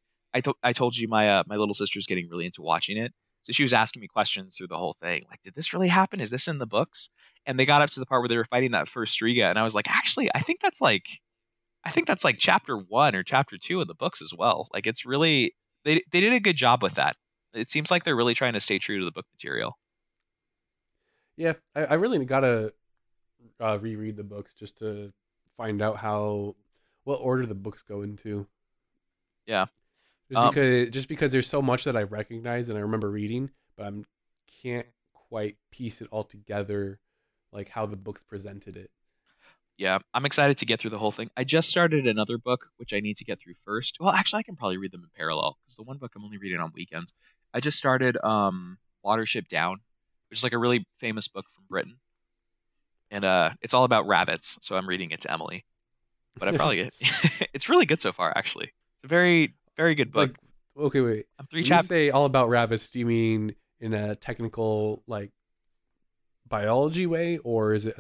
S1: told you my little sister's getting really into watching it. So she was asking me questions through the whole thing. Like, did this really happen? Is this in the books? And they got up to the part where they were fighting that first Striga, and I was like, actually, I think that's like chapter 1 or chapter 2 in the books as well. Like it's really they did a good job with that. It seems like they're really trying to stay true to the book material.
S2: Yeah, I really gotta reread the books just to find out what order the books go into.
S1: Yeah. Um
S2: Just because there's so much that I recognize and I remember reading, but I can't quite piece it all together, like how the books presented it.
S1: yeah, I'm excited to get through the whole thing. I just started another book which I need to get through first. Well, actually I can probably read them in parallel because the one book I'm only reading on weekends. I just started Watership Down, which is like a really famous book from Britain. And it's all about rabbits, so I'm reading it to Emily. But I probably get it's really good so far actually. It's a very very good book.
S2: Like, okay, wait.
S1: I'm three
S2: When you
S1: chap
S2: say all about rabbits, do you mean in a technical like biology way, or is it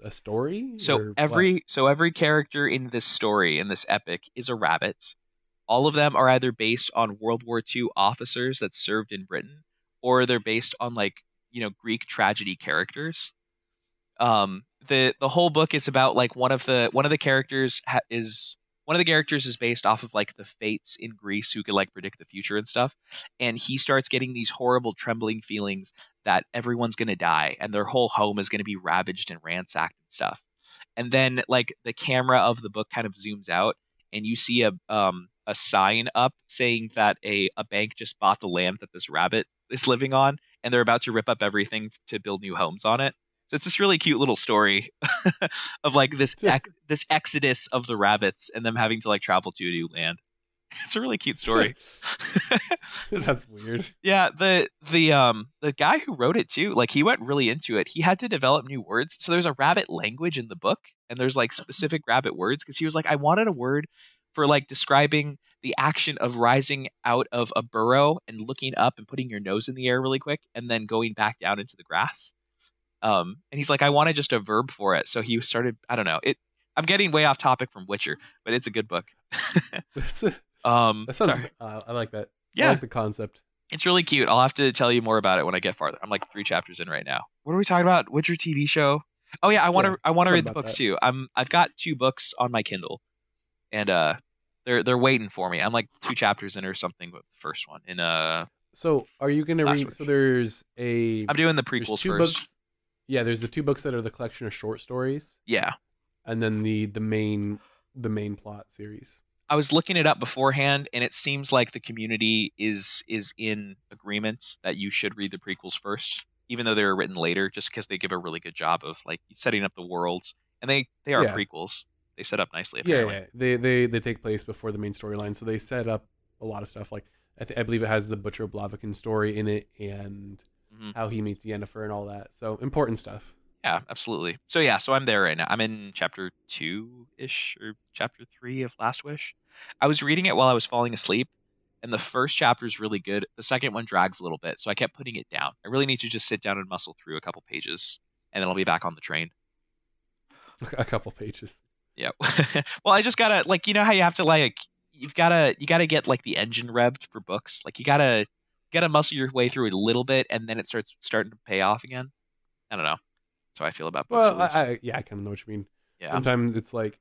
S2: a story,
S1: So
S2: or what?
S1: every character in this story, in this epic, is a rabbit. All of them are either based on World War II officers that served in Britain, or they're based on like, Greek tragedy characters. The whole book is about like one of the characters is based off of like the fates in Greece who could like predict the future and stuff, and he starts getting these horrible trembling feelings that everyone's gonna die and their whole home is gonna be ravaged and ransacked and stuff. And then like the camera of the book kind of zooms out and you see a sign up saying that a bank just bought the land that this rabbit is living on and they're about to rip up everything to build new homes on it. So it's this really cute little story of like this exodus of the rabbits and them having to like travel to a new land. It's a really cute story.
S2: That's weird.
S1: Yeah, the guy who wrote it too, like he went really into it. He had to develop new words. So there's a rabbit language in the book, and there's like specific rabbit words because he was like, I wanted a word for like describing the action of rising out of a burrow and looking up and putting your nose in the air really quick and then going back down into the grass. And he's like, I wanted just a verb for it. So he started, I don't know. I'm getting way off topic from Witcher, but it's a good book.
S2: That sounds.
S1: Sorry.
S2: I like that. I
S1: Yeah,
S2: like the concept.
S1: it's really cute. I'll have to tell you more about it when I get farther. I'm like 3 chapters in right now. What are we talking about? Witcher TV show? Oh yeah,
S2: Yeah,
S1: I want to
S2: thought
S1: read the
S2: about
S1: books
S2: that.
S1: too. I've got 2 books on my Kindle, and they're waiting for me. I'm like 2 chapters in or something with the first one in
S2: So, are you gonna
S1: Last
S2: read? So,
S1: Wish. I'm doing the
S2: there's
S1: prequels
S2: two
S1: first.
S2: books. Yeah, there's the two books that are the collection of short stories,
S1: Yeah.
S2: and then the main plot series.
S1: I was looking it up beforehand, and it seems like the community is in agreement that you should read the prequels first, even though they were written later, just because they give a really good job of like setting up the worlds, and they are
S2: Yeah,
S1: prequels. They set up nicely,
S2: yeah,
S1: apparently.
S2: yeah. They take place before the main storyline, so they set up a lot of stuff. Like I believe it has the Butcher Blaviken story in it, and
S1: Hmm.
S2: how he meets Yennefer and all that. So important stuff.
S1: Yeah, absolutely. So yeah, so I'm there right now. I'm in chapter 2-ish or chapter 3 of Last Wish. I was reading it while I was falling asleep, and the first chapter is really good. The second one drags a little bit, so I kept putting it down. I really need to just sit down and muscle through a couple pages, and then I'll be back on the train.
S2: A couple pages.
S1: Yeah. Well, I just gotta like how you have to like you gotta get like the engine revved for books. Like you gotta muscle your way through it a little bit, and then it starting to pay off again. I don't know. That's how I feel about books
S2: Well,
S1: at least.
S2: yeah, I kind of know what you mean.
S1: Yeah.
S2: Sometimes it's like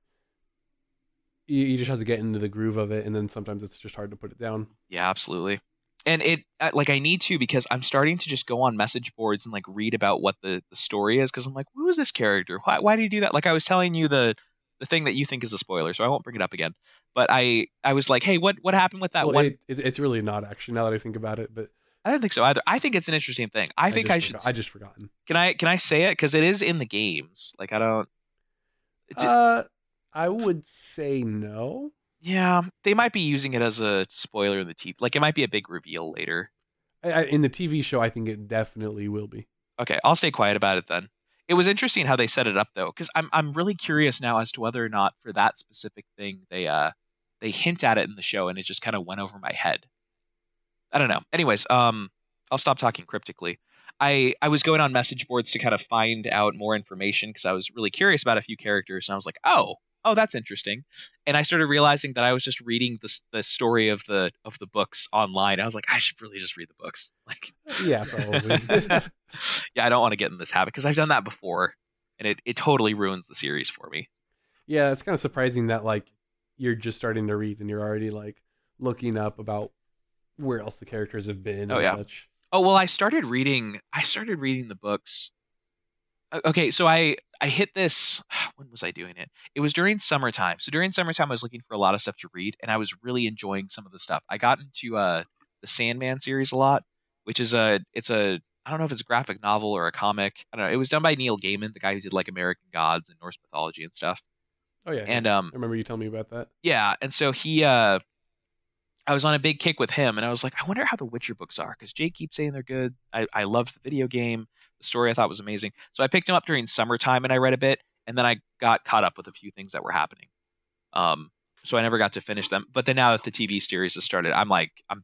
S2: you just have to get into the groove of it, and then sometimes it's just hard to put it down.
S1: Yeah, absolutely. And like I need to because I'm starting to just go on message boards and like read about what the story is because I'm like, who is this character? Why do you do that? Like I was telling you the thing that you think is a spoiler, so I won't bring it up again. But I was like, hey, what happened with that
S2: Well,
S1: one?
S2: it's really not actually now that I think about it, but
S1: I don't think so either. I think it's an interesting thing. I think I should.
S2: I just forgotten.
S1: Can I say it because it is in the games? Like I don't. It,
S2: Uh, I would say no.
S1: yeah, they might be using it as a spoiler in the TV. Like it might be a big reveal later.
S2: In the TV show, I think it definitely will be.
S1: Okay, I'll stay quiet about it then. It was interesting how they set it up though, because I'm really curious now as to whether or not for that specific thing they hint at it in the show and it just kind of went over my head. I don't know. Anyways, I'll stop talking cryptically. I was going on message boards to kind of find out more information because I was really curious about a few characters and I was like, oh, that's interesting. And I started realizing that I was just reading the story of the books online. I was like, I should really just read the books. Like,
S2: Yeah, probably.
S1: yeah, I don't want to get in this habit because I've done that before, and it totally ruins the series for me.
S2: Yeah, it's kind of surprising that like you're just starting to read and you're already like looking up about where else the characters have been
S1: Oh
S2: and
S1: yeah.
S2: such.
S1: Oh well, I started reading the books. Okay, so I hit this. When was I doing it? It was during summertime. So during summertime, I was looking for a lot of stuff to read, and I was really enjoying some of the stuff. I got into the Sandman series a lot, which is a I don't know if it's a graphic novel or a comic. I don't know. It was done by Neil Gaiman, the guy who did like American Gods and Norse mythology and stuff.
S2: Oh yeah, yeah.
S1: And
S2: I remember you telling me about that.
S1: yeah, and so I was on a big kick with him, and I was like, I wonder how the Witcher books are because Jake keeps saying they're good. I loved the video game. The story I thought was amazing. So I picked him up during summertime and I read a bit, and then I got caught up with a few things that were happening. Um, so I never got to finish them. But then now that the TV series has started, I'm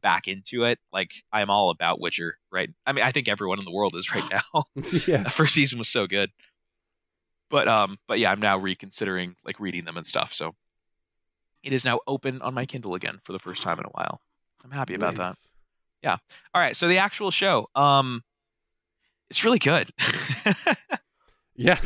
S1: back into it. Like I'm all about Witcher, right? I mean, I think everyone in the world is right now.
S2: Yeah.
S1: The first season was so good. But yeah, I'm now reconsidering like reading them and stuff. So it is now open on my Kindle again for the first time in a while. I'm happy about that.
S2: Nice.
S1: Yeah. All right. So the actual show, it's really good.
S2: Yeah.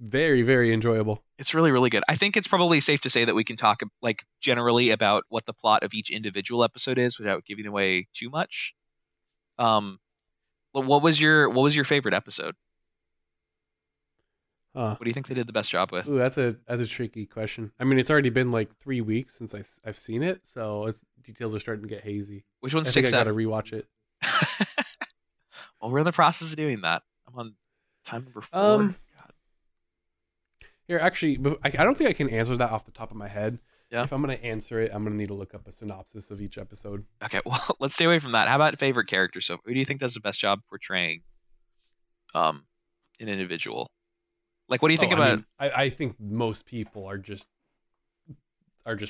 S2: Very, very enjoyable.
S1: It's really, really good. I think it's probably safe to say that we can talk like generally about what the plot of each individual episode is without giving away too much. Um, but what was your favorite episode?
S2: Huh.
S1: What do you think they did the best job with?
S2: Ooh, that's a tricky question. I mean, it's already been like 3 weeks since I've seen it, so details are starting to get hazy.
S1: Which one
S2: I think I
S1: sticks
S2: got to
S1: out?
S2: rewatch it.
S1: Well, we're in the process of doing that. I'm on time number 4.
S2: Um,
S1: God.
S2: Here, actually, I don't think I can answer that off the top of my head.
S1: Yeah.
S2: If I'm gonna answer it, I'm gonna need to look up a synopsis of each episode.
S1: Okay. Well, let's stay away from that. How about favorite character? So, who do you think does the best job portraying um an individual? Like, what do you think
S2: Oh, I
S1: about?
S2: mean, I think most people are just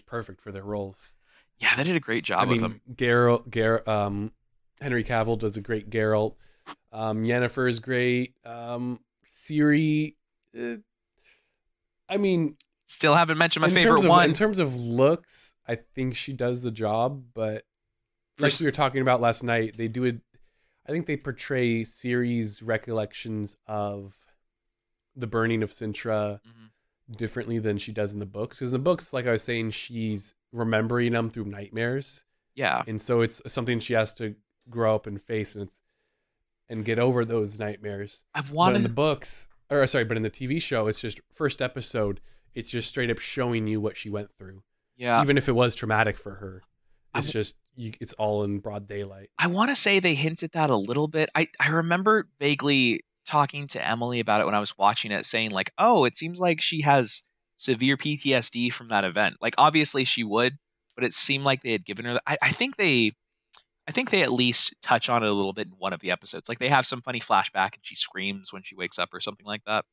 S2: perfect for their roles.
S1: Yeah, they did a great
S2: I
S1: job with him.
S2: mean, Henry Cavill does a great Geralt. Yennefer is great. Siri, uh, I mean,
S1: Still haven't mentioned my favorite
S2: in
S1: one.
S2: terms of looks, I think she does the job. But
S1: For
S2: like we were talking about last night, they do it. I think they portray Ciri's recollections of the burning of Sintra
S1: Mhm.
S2: differently than she does in the books. Because in the books, like I was saying, she's remembering them through nightmares,
S1: Yeah,
S2: and so it's something she has to grow up and face, and get over those nightmares.
S1: I
S2: But
S1: want
S2: in the
S1: to.
S2: books, or sorry, but in the TV show, it's just first episode. It's just straight up showing you what she went through,
S1: Yeah,
S2: even if it was traumatic for her.
S1: I,
S2: It's just it's all in broad daylight.
S1: I want to say they hinted that a little bit. I remember vaguely talking to Emily about it when I was watching it, saying like, "Oh, it seems like she has severe PTSD from that event." Like, obviously she would, but it seemed like they had given her. I think they at least touch on it a little bit in one of the episodes. Like, they have some funny flashback and she screams when she wakes up or something like that.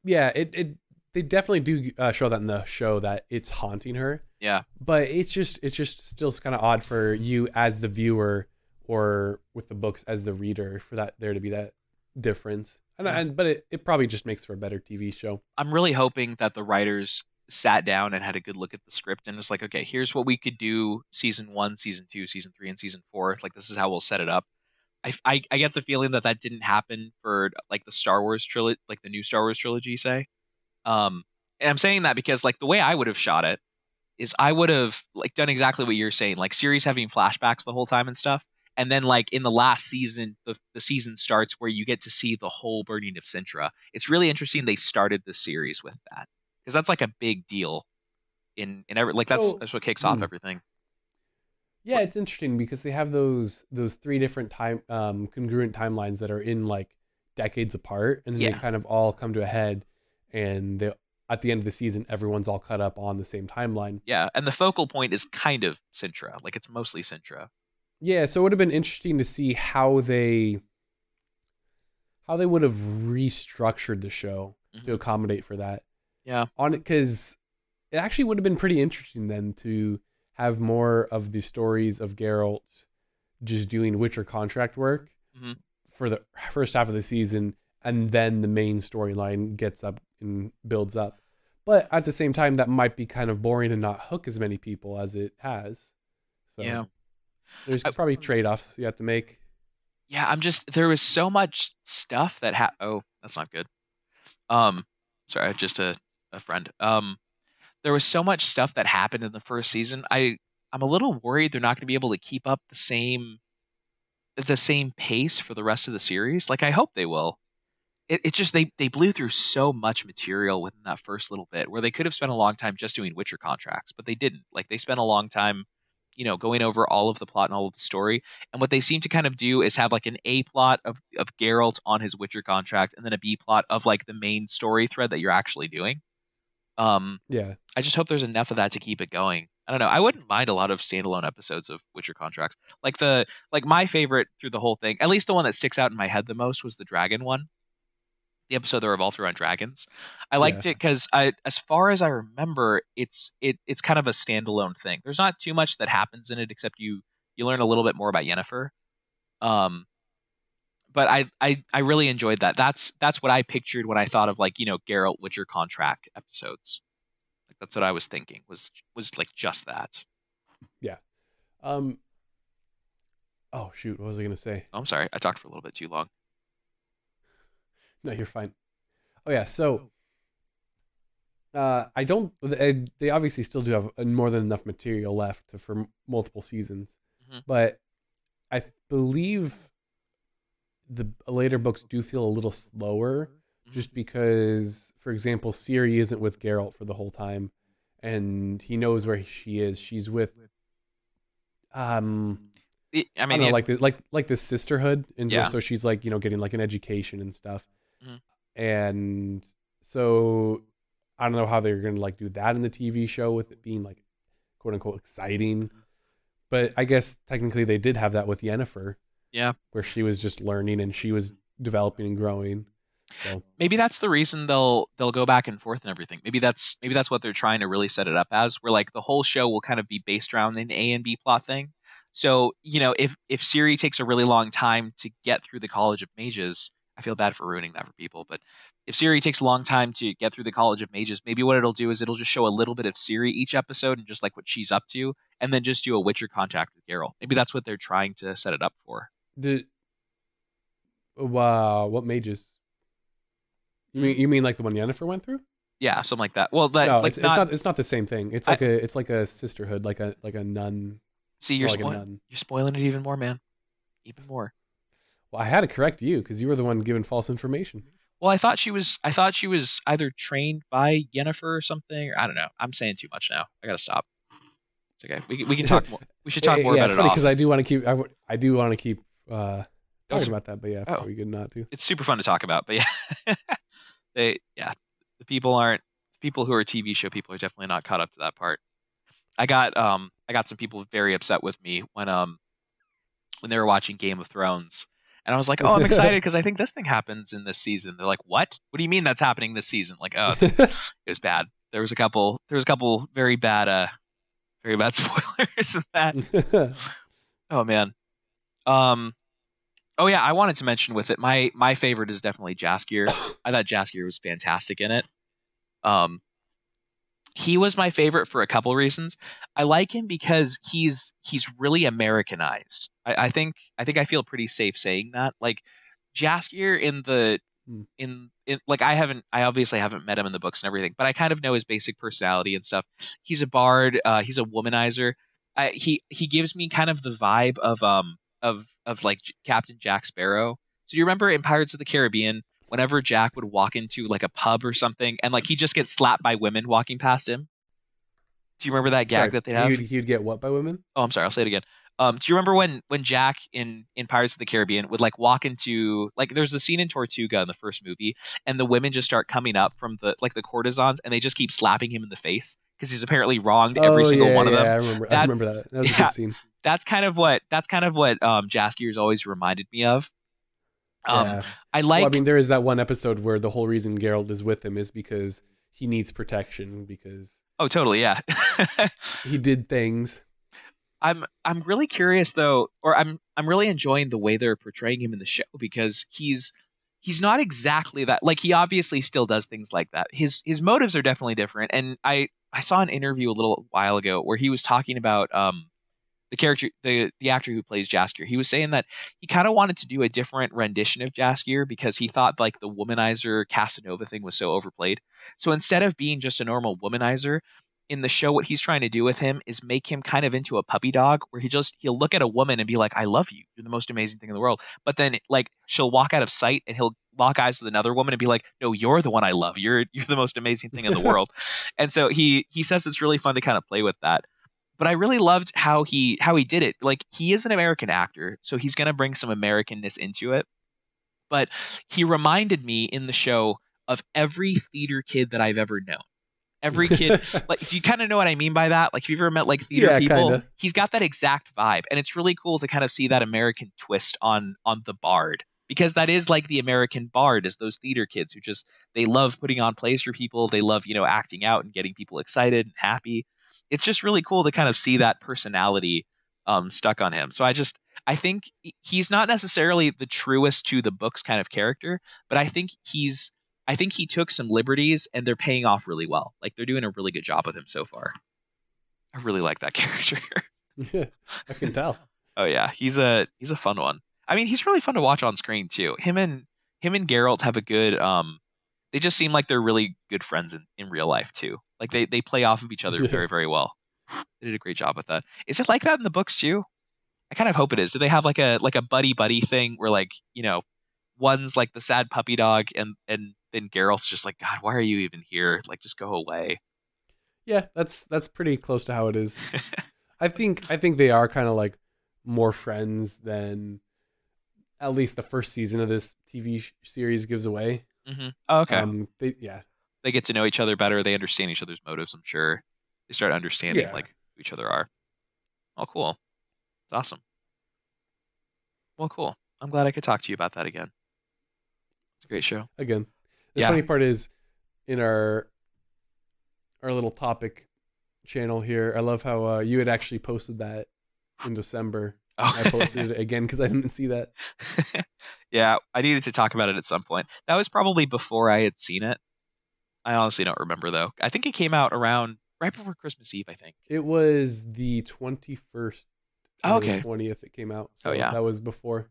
S2: Yeah, it they definitely do show that in the show that it's haunting her,
S1: Yeah,
S2: but it's just still kind of odd for you as the viewer or with the books as the reader for that there to be that difference.
S1: yeah.
S2: But it probably just makes for a better TV show.
S1: I'm really hoping that the writers sat down and had a good look at the script and was like, okay, here's what we could do season one, season two, season three, and season four. Like, this is how we'll set it up. I get the feeling that that didn't happen for like the Star Wars trilogy, like the new Star Wars trilogy, say. Um, and I'm saying that because like the way I would have shot it is I would have like done exactly what you're saying, like series having flashbacks the whole time and stuff. And then like in the last season, the season starts where you get to see the whole burning of Sintra. It's really interesting they started the series with that because that's like a big deal in every like
S2: So
S1: that's what kicks off everything.
S2: yeah, it's interesting because they have those three different time congruent timelines that are in like decades apart, and then they
S1: Yeah,
S2: kind of all come to a head, and they at the end of the season, everyone's all cut up on the same timeline.
S1: yeah, and the focal point is kind of Sintra, like it's mostly Sintra.
S2: Yeah, so it would have been interesting to see how they would have restructured the show to
S1: Hmm.
S2: accommodate for that
S1: Yeah,
S2: on it, because it actually would have been pretty interesting then to have more of the stories of Geralt just doing Witcher contract work
S1: hmm,
S2: for the first half of the season, and then the main storyline gets up and builds up. But at the same time, that might be kind of boring and not hook as many people as it has. So
S1: yeah.
S2: there's
S1: I,
S2: probably trade offs you have to make.
S1: yeah, I'm just there was so much stuff that oh, that's not good. Um, sorry, just a friend. There was so much stuff that happened in the first season. I'm a little worried they're not going to be able to keep up the same pace for the rest of the series. Like I hope they will. It just they blew through so much material within that first little bit where they could have spent a long time just doing Witcher contracts, but they didn't. Like they spent a long time, going over all of the plot and all of the story. And what they seem to kind of do is have like an A plot of Geralt on his Witcher contract and then a B plot of like the main story thread that you're actually doing. Um,
S2: Yeah.
S1: I just hope there's enough of that to keep it going. I don't know. I wouldn't mind a lot of standalone episodes of Witcher contracts. Like my favorite through the whole thing, at least the one that sticks out in my head the most was the dragon one, the episode that revolved around dragons. I
S2: Yeah.
S1: liked it because as far as I remember, it's kind of a standalone thing. There's not too much that happens in it except you learn a little bit more about Yennefer. Um, but I really enjoyed that. That's what I pictured when I thought of like Geralt Witcher contract episodes. Like that's what I was thinking was like just that.
S2: Yeah. Um. Oh shoot, what was I gonna say?
S1: Oh, I'm sorry, I talked for a little bit too long.
S2: No, you're fine. Oh yeah. So I don't. They obviously still do have more than enough material left for multiple seasons,
S1: Hmm.
S2: but I believe the later books do feel a little slower,
S1: Hmm.
S2: just because, for example, Ciri isn't with Geralt for the whole time, and he knows where she is. She's with um
S1: I
S2: I
S1: mean,
S2: don't know, like this sisterhood, and
S1: yeah.
S2: so she's like getting like an education and stuff,
S1: Mhm.
S2: and so I don't know how they're gonna like do that in the TV show with it being like quote unquote exciting, but I guess technically they did have that with Yennefer,
S1: Yeah.
S2: where she was just learning and she was developing and growing. So
S1: Maybe that's the reason they'll go back and forth and everything. Maybe that's what they're trying to really set it up as, where like the whole show will kind of be based around an A and B plot thing. So, if Siri takes a really long time to get through the College of Mages, I feel bad for ruining that for people, but if Siri takes a long time to get through the College of Mages, maybe what it'll do is it'll just show a little bit of Siri each episode and just like what she's up to, and then just do a Witcher contact with Geralt. Maybe that's what they're trying to set it up for.
S2: the wow, what mages?
S1: Hmm?
S2: You mean like the one Yennefer went through?
S1: Yeah, something like that. Well, that
S2: No,
S1: like
S2: it's
S1: not.
S2: not the same thing.
S1: I
S2: It's like a sisterhood, like a nun,
S1: see
S2: more like a nun.
S1: you're spoiling it even more, man. Even more.
S2: Well, I had to correct you because you were the one giving false information.
S1: Well, I thought she was either trained by Yennefer or something. Or I don't know. I'm saying too much now. I gotta stop. It's okay. We can talk more. We should talk more
S2: Yeah,
S1: about
S2: it's
S1: it
S2: funny because
S1: off.
S2: I do want to keep talking
S1: Those
S2: about that, but yeah,
S1: oh,
S2: probably good not to.
S1: it's super fun to talk about. But yeah, yeah, the people who are TV show people are definitely not caught up to that part. I got some people very upset with me when they were watching Game of Thrones. And I was like, "Oh, I'm excited because I think this thing happens in this season." They're like, "What? What do you mean that's happening this season?" Like, "Oh, it was bad. There was a couple very bad spoilers in that." Oh man. Um oh yeah, I wanted to mention with it my favorite is definitely Jaskier. I thought Jaskier was fantastic in it. Um he was my favorite for a couple reasons. I like him because he's really Americanized. I think I feel pretty safe saying that. Like Jaskier in like I obviously haven't met him in the books and everything, but I kind of know his basic personality and stuff. He's a bard, he's a womanizer. He gives me kind of the vibe of like Captain Jack Sparrow. So do you remember in Pirates of the Caribbean whenever Jack would walk into like a pub or something and like he just gets slapped by women walking past him? Do you remember that gag
S2: Sorry,
S1: that they have?
S2: he would get what by women?
S1: Oh, I'm sorry. I'll say it again. Do you remember when Jack in Pirates of the Caribbean would like walk into like there's a scene in Tortuga in the first movie, and the women just start coming up from the courtesans, and they just keep slapping him in the face because he's apparently wronged every
S2: Oh
S1: single
S2: yeah,
S1: one of
S2: yeah,
S1: them.
S2: I
S1: That's
S2: remember that. That was a
S1: yeah,
S2: good scene.
S1: that's kind of what Jaskier's always reminded me of. Um,
S2: Yeah.
S1: I
S2: Well, I
S1: like
S2: mean, there is that one episode where the whole reason Geralt is with him is because he needs protection because
S1: oh totally yeah.
S2: he did things.
S1: I'm really curious though, or I'm really enjoying the way they're portraying him in the show because he's not exactly that. Like he obviously still does things like that. His motives are definitely different. And I saw an interview a little while ago where he was talking about the actor who plays Jaskier. He was saying that he kind of wanted to do a different rendition of Jaskier because he thought like the womanizer Casanova thing was so overplayed. So instead of being just a normal womanizer, in the show what he's trying to do with him is make him kind of into a puppy dog where he'll look at a woman and be like, I love you. You're the most amazing thing in the world. But then like she'll walk out of sight and he'll lock eyes with another woman and be like, no, you're the one I love. You're the most amazing thing in the world. And so he says it's really fun to kind of play with that. But I really loved how he did it. Like he is an American actor, so he's gonna bring some Americanness into it. But he reminded me in the show of every theater kid that I've ever known. Every kid, like, do you kind of know what I mean by that? Like, if you've ever met like theater
S2: Yeah, kind
S1: people,
S2: of.
S1: he's got that exact vibe, and it's really cool to kind of see that American twist on the bard because that is like the American bard is those theater kids who just they love putting on plays for people, they love acting out and getting people excited and happy. It's just really cool to kind of see that personality stuck on him. So I think he's not necessarily the truest to the books kind of character, but I think he took some liberties and they're paying off really well. Like they're doing a really good job with him so far. I really like that character.
S2: Yeah, I can tell.
S1: Oh yeah, he's a fun one. I mean, he's really fun to watch on screen too. Him and Geralt have a good they just seem like they're really good friends in real life too. Like they play off of each other
S2: Yeah.
S1: very, very well. They did a great job with that. Is it like that in the books too? I kind of hope it is. Do they have like a buddy buddy thing where like, one's like the sad puppy dog and then Geralt's just like, God, why are you even here? Like just go away.
S2: Yeah, that's pretty close to how it is. I think they are kind of like more friends than at least the first season of this TV series gives away.
S1: Oh, okay.
S2: They yeah.
S1: They get to know each other better. They understand each other's motives, I'm sure. They start understanding
S2: Yeah.
S1: like who each other are. Oh, cool. It's awesome. Well, cool. I'm glad I could talk to you about that again. It's a great show.
S2: Again, the
S1: Yeah.
S2: funny part is in our little topic channel here. I love how you had actually posted that in December.
S1: Oh.
S2: I posted it again because I didn't see that.
S1: Yeah, I needed to talk about it at some point. That was probably before I had seen it. I honestly don't remember though. I think it came out around right before Christmas Eve, I think.
S2: It was the 21st
S1: Oh,
S2: or the
S1: okay.
S2: 20th it came out,
S1: Oh
S2: so
S1: yeah.
S2: that was before.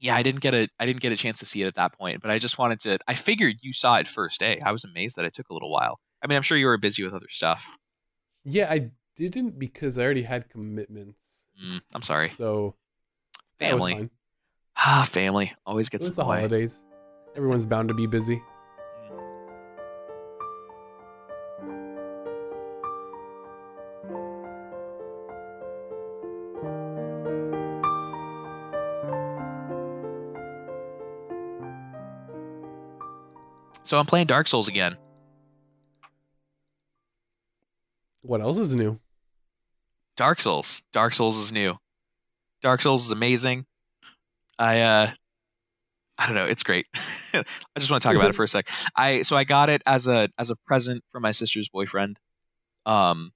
S1: Yeah, I didn't get a chance to see it at that point, but I just wanted to I figured you saw it first day. I was amazed that it took a little while. I mean, I'm sure you were busy with other stuff.
S2: Yeah, I didn't because I already had commitments,
S1: I'm sorry.
S2: so that was
S1: Family.
S2: fine.
S1: Ah, family always
S2: It
S1: gets
S2: was
S1: in
S2: the
S1: the way.
S2: holidays. Everyone's bound to be busy.
S1: Mm. So I'm playing Dark Souls again.
S2: What else is new?
S1: Dark Souls. Dark Souls is new. Dark Souls is amazing. I don't know, it's great. I just want to talk about it for a sec. I got it as a present from my sister's boyfriend um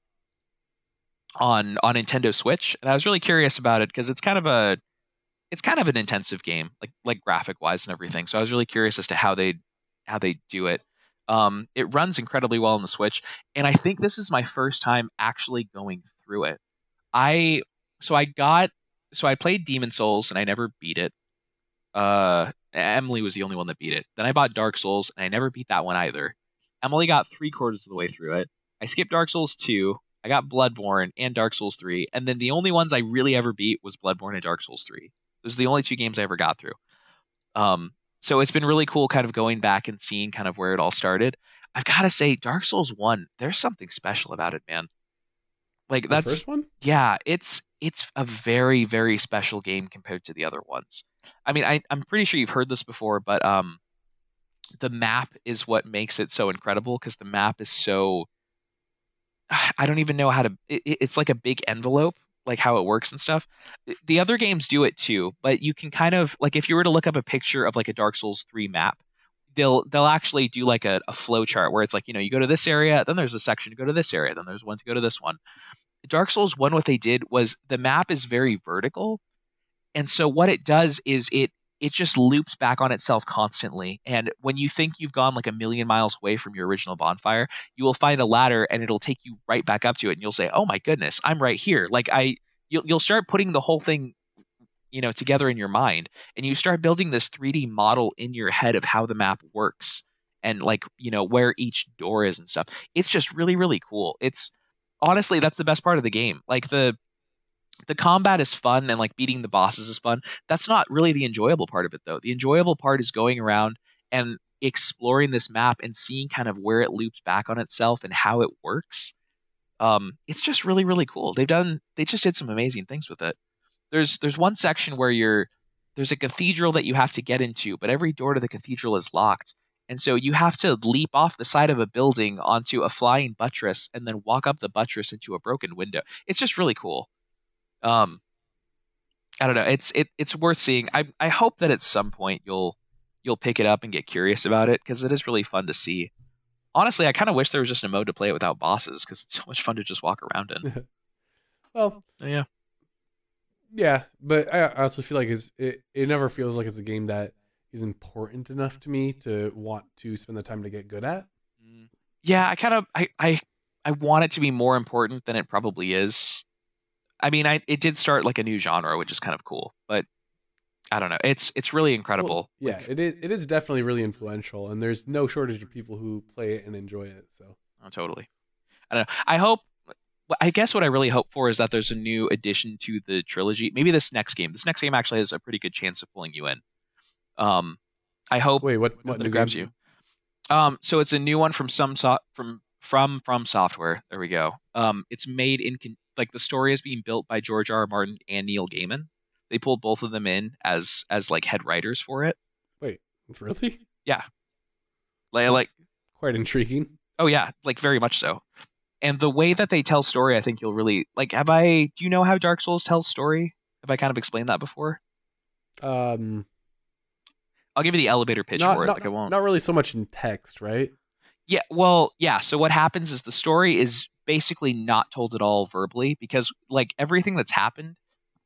S1: on Nintendo Switch, and I was really curious about it because it's kind of an intensive game, like graphic wise and everything. So I was really curious as to how they do it. It runs incredibly well on the Switch, and I think this is my first time actually going through it. I so I got so I played Demon Souls and I never beat it. Emily was the only one that beat it. Then I bought Dark Souls and I never beat that one either. Emily got three-quarters of the way through it. I skipped Dark Souls 2. I got Bloodborne and Dark Souls 3, and then the only ones I really ever beat was Bloodborne and Dark Souls 3. Those are the only two games I ever got through. Um, so it's been really cool kind of going back and seeing kind of where it all started. I've got to say, Dark Souls 1, there's something special about it, man. Like
S2: The
S1: that's
S2: first one?
S1: yeah, it's a very, very special game compared to the other ones. I mean, I'm pretty sure you've heard this before, but the map is what makes it so incredible because the map is so I don't even know how to it's like a big envelope, like how it works and stuff. The other games do it too, but you can kind of like if you were to look up a picture of like a Dark Souls 3 map, they'll actually do like a flow chart where it's like, you go to this area, then there's a section to go to this area, then there's one to go to this one. Dark Souls 1, what they did was the map is very vertical, and so what it does is it just loops back on itself constantly. And when you think you've gone like a million miles away from your original bonfire, you will find a ladder and it'll take you right back up to it, and you'll say, "Oh my goodness, I'm right here." Like you'll start putting the whole thing together in your mind, and you start building this 3D model in your head of how the map works and like where each door is and stuff. It's just really really cool. It's honestly that's the best part of the game. Like the combat is fun and like beating the bosses is fun. That's not really the enjoyable part of it though. The enjoyable part is going around and exploring this map and seeing kind of where it loops back on itself and how it works. It's just really really cool. They just did some amazing things with it. There's one section where there's a cathedral that you have to get into, but every door to the cathedral is locked. And so you have to leap off the side of a building onto a flying buttress and then walk up the buttress into a broken window. It's just really cool. Um, I don't know. It's worth seeing. I hope that at some point you'll pick it up and get curious about it because it is really fun to see. Honestly, I kind of wish there was just a mode to play it without bosses because it's so much fun to just walk around in.
S2: Well,
S1: Yeah.
S2: yeah, but I also feel like it never feels like it's a game that is important enough to me to want to spend the time to get good at.
S1: Mm. Yeah, I kind of I want it to be more important than it probably is. I mean, it did start like a new genre, which is kind of cool, but I don't know. It's really
S2: Well,
S1: incredible.
S2: yeah,
S1: Like,
S2: it is definitely really influential, and there's no shortage of people who play it and enjoy it. So
S1: oh, totally. I don't know. I hope. I guess what I really hope for is that there's a new addition to the trilogy. Maybe this next game. This next game actually has a pretty good chance of pulling you in. Um, I hope
S2: wait, what
S1: that it
S2: new
S1: grabs
S2: game?
S1: you. So it's a new one from from software. There we go. It's made in like the story is being built by George R. R. Martin and Neil Gaiman. They pulled both of them in as like head writers for it.
S2: Wait, really?
S1: Yeah, like
S2: That's quite intriguing.
S1: oh yeah, like very much so. And the way that they tell story, I think you'll really like. Do you know how Dark Souls tells story? Have I kind of explained that before?
S2: Um,
S1: I'll give you the elevator pitch
S2: Not
S1: for it.
S2: not
S1: Like I won't.
S2: not really so much in text, right?
S1: Yeah, well, yeah. So what happens is the story is basically not told at all verbally because like everything that's happened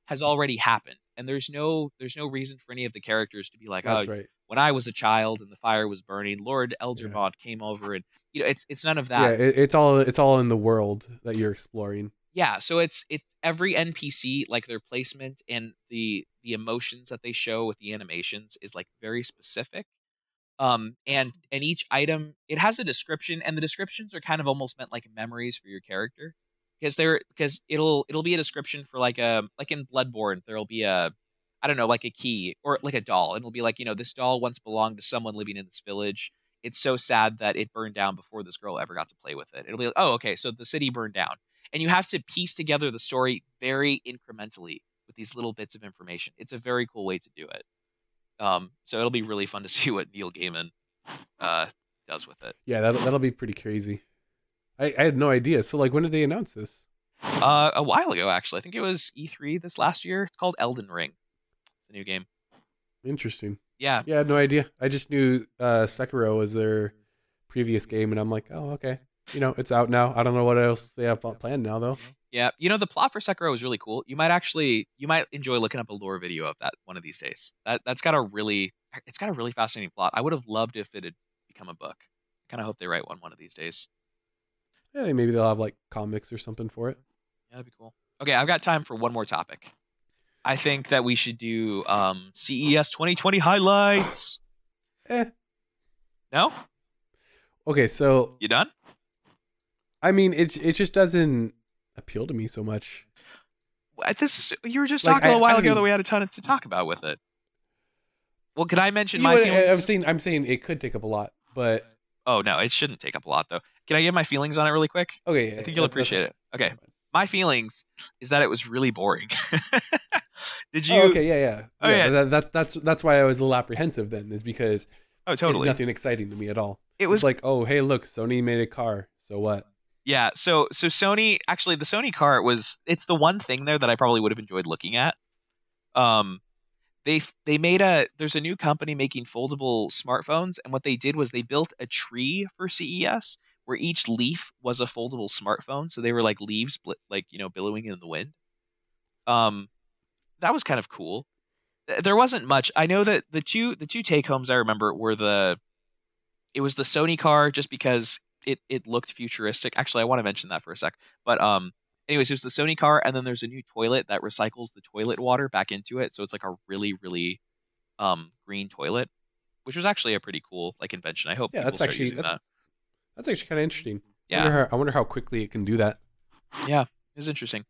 S1: has already happened, and there's no reason for any of the characters to be like, oh,
S2: That's right.
S1: when I was a child and the fire was burning, Lord
S2: Yeah.
S1: Elderbond came over, and it's none of
S2: Yeah,
S1: that.
S2: it's all in the world that you're exploring.
S1: Yeah, so it's every NPC, like their placement and the emotions that they show with the animations is like very specific. And each item it has a description, and the descriptions are kind of almost meant like memories for your character, because it'll be a description for like in Bloodborne there'll be a, I don't know, like a key or like a doll, and it'll be like, this doll once belonged to someone living in this village. It's so sad that it burned down before this girl ever got to play with it. It'll be like, oh, okay, so the city burned down, and you have to piece together the story very incrementally with these little bits of information. It's a very cool way to do it. So it'll be really fun to see what Neil Gaiman uh, does with it.
S2: Yeah, that'll be pretty crazy. I had no idea. So like, when did they announce this?
S1: A while ago, actually, I think it was E3 this last year. It's called Elden Ring, the new game.
S2: Interesting.
S1: Yeah,
S2: Yeah, I had no idea. I just knew Sekiro was their previous game, and I'm like, oh, okay. It's out now. I don't know what else they have planned now, though.
S1: yeah. The plot for Sekiro is really cool. You might enjoy looking up a lore video of that one of these days. It's got a really fascinating plot. I would have loved if it had become a book. I kind of hope they write one of these days.
S2: Yeah, maybe they'll have like comics or something for it.
S1: Yeah, that'd be cool. Okay, I've got time for one more topic. I think that we should do CES 2020 highlights.
S2: Eh.
S1: No?
S2: Okay, so
S1: You done?
S2: I mean, it just doesn't appeal to me so much.
S1: You were just
S2: Like
S1: talking a
S2: I
S1: while
S2: don't
S1: ago that
S2: even.
S1: we had a ton to talk about with it. Well, can I mention
S2: You
S1: my
S2: know, I'm
S1: feelings?
S2: saying I'm saying it could take up a lot, but
S1: Oh no, it shouldn't take up a lot though. Can I give my feelings on it really quick?
S2: okay,
S1: I
S2: yeah,
S1: think you'll
S2: that's
S1: appreciate
S2: fine.
S1: it. Okay.
S2: That's fine.
S1: My feelings is that it was really boring. Did
S2: Oh,
S1: you?
S2: okay,
S1: Oh
S2: yeah.
S1: yeah.
S2: That's why I was a little apprehensive then, is because
S1: Oh
S2: it's
S1: totally.
S2: nothing exciting to me at all.
S1: It
S2: It's
S1: was
S2: like, oh, hey, look, Sony made a car. So what?
S1: Yeah. So Sony, actually the Sony car it's the one thing there that I probably would have enjoyed looking at. Um they made there's a new company making foldable smartphones, and what they did was they built a tree for CES where each leaf was a foldable smartphone, so they were like leaves like billowing in the wind. um that was kind of cool. There wasn't much. I know that the two take homes I remember were it was the Sony car just because it looked futuristic. Actually, I want to mention that for a sec. But anyways, there's the Sony car, and then there's a new toilet that recycles the toilet water back into it, so it's like a really really green toilet, which was actually a pretty cool like invention. I hope
S2: Yeah,
S1: people
S2: that's
S1: start
S2: actually
S1: using
S2: that's
S1: that.
S2: that's actually kind of interesting.
S1: Yeah,
S2: I wonder how quickly it can do that.
S1: yeah, it was interesting.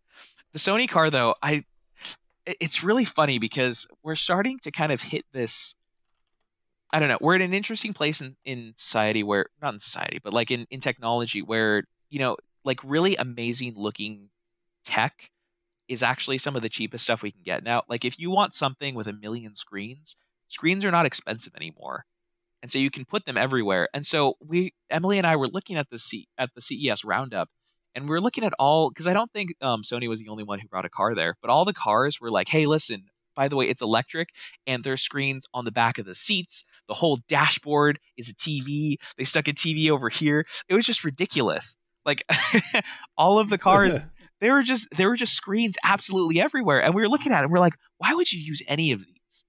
S1: The Sony car though, it's really funny because we're starting to kind of hit this. I don't know. We're in an interesting place in society where, not in society, but like in technology where, like really amazing looking tech is actually some of the cheapest stuff we can get now. Like if you want something with a million screens, screens are not expensive anymore. And so you can put them everywhere. And so Emily and I were looking at the CES roundup, and we were looking at all, because I don't think Sony was the only one who brought a car there, but all the cars were like, hey, listen, by the way, it's electric, and there's screens on the back of the seats. The whole dashboard is a TV. They stuck a TV over here. It was just ridiculous. Like all of the cars, they were just screens absolutely everywhere, and we were looking at it. We're like, why would you use any of these?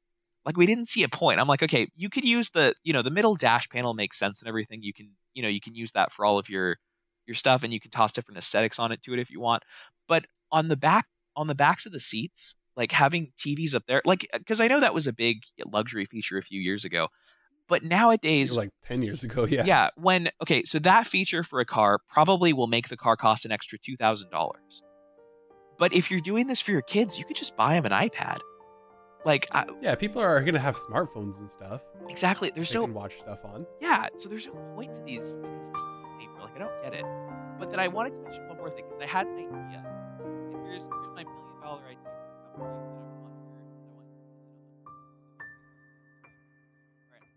S1: Like we didn't see a point. I'm like, okay, you could use the middle dash panel makes sense and everything. You can use that for all of your stuff, and you can toss different aesthetics on it to it if you want. But on the backs of the seats, like having TVs up there, like because I know that was a big luxury feature a few years ago. But
S2: You're
S1: nowadays,
S2: like 10 years ago, yeah.
S1: yeah, okay, so that feature for a car probably will make the car cost an extra $2,000. But if you're doing this for your kids, you could just buy them an iPad. Like
S2: Yeah, people are gonna have smartphones and stuff
S1: exactly,
S2: that they can watch stuff on.
S1: yeah, so there's no point to these TVs anymore. Like I don't get it. But then I wanted to mention one more thing because I had an idea. And here's my $1 million idea for a company that I want your opinion on. All right,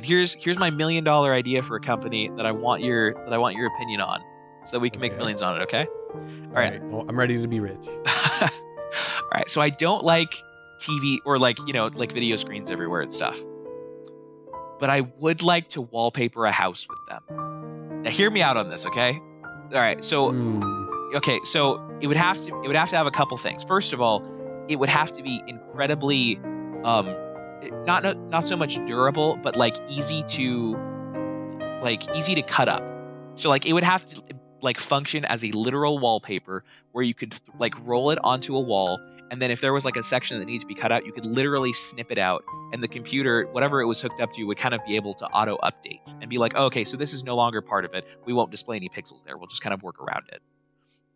S1: here's my $1 million idea for a company that I want your opinion on, so that we can make
S2: Okay.
S1: millions on it. Okay.
S2: All
S1: All right.
S2: right. Well, I'm ready to be rich.
S1: All right. So I don't like TV or like like video screens everywhere and stuff, but I would like to wallpaper a house with them. Now hear me out on this, okay? All right. So
S2: Hmm.
S1: okay, so it would have to have a couple things. First of all, it would have to be incredibly um not so much durable, but easy to cut up. So like it would have to like function as a literal wallpaper where you could like roll it onto a wall, and then if there was like a section that needs to be cut out, you could literally snip it out, and the computer, whatever it was hooked up to, would kind of be able to auto update and be like, oh, okay, so this is no longer part of it. We won't display any pixels there. We'll just kind of work around it.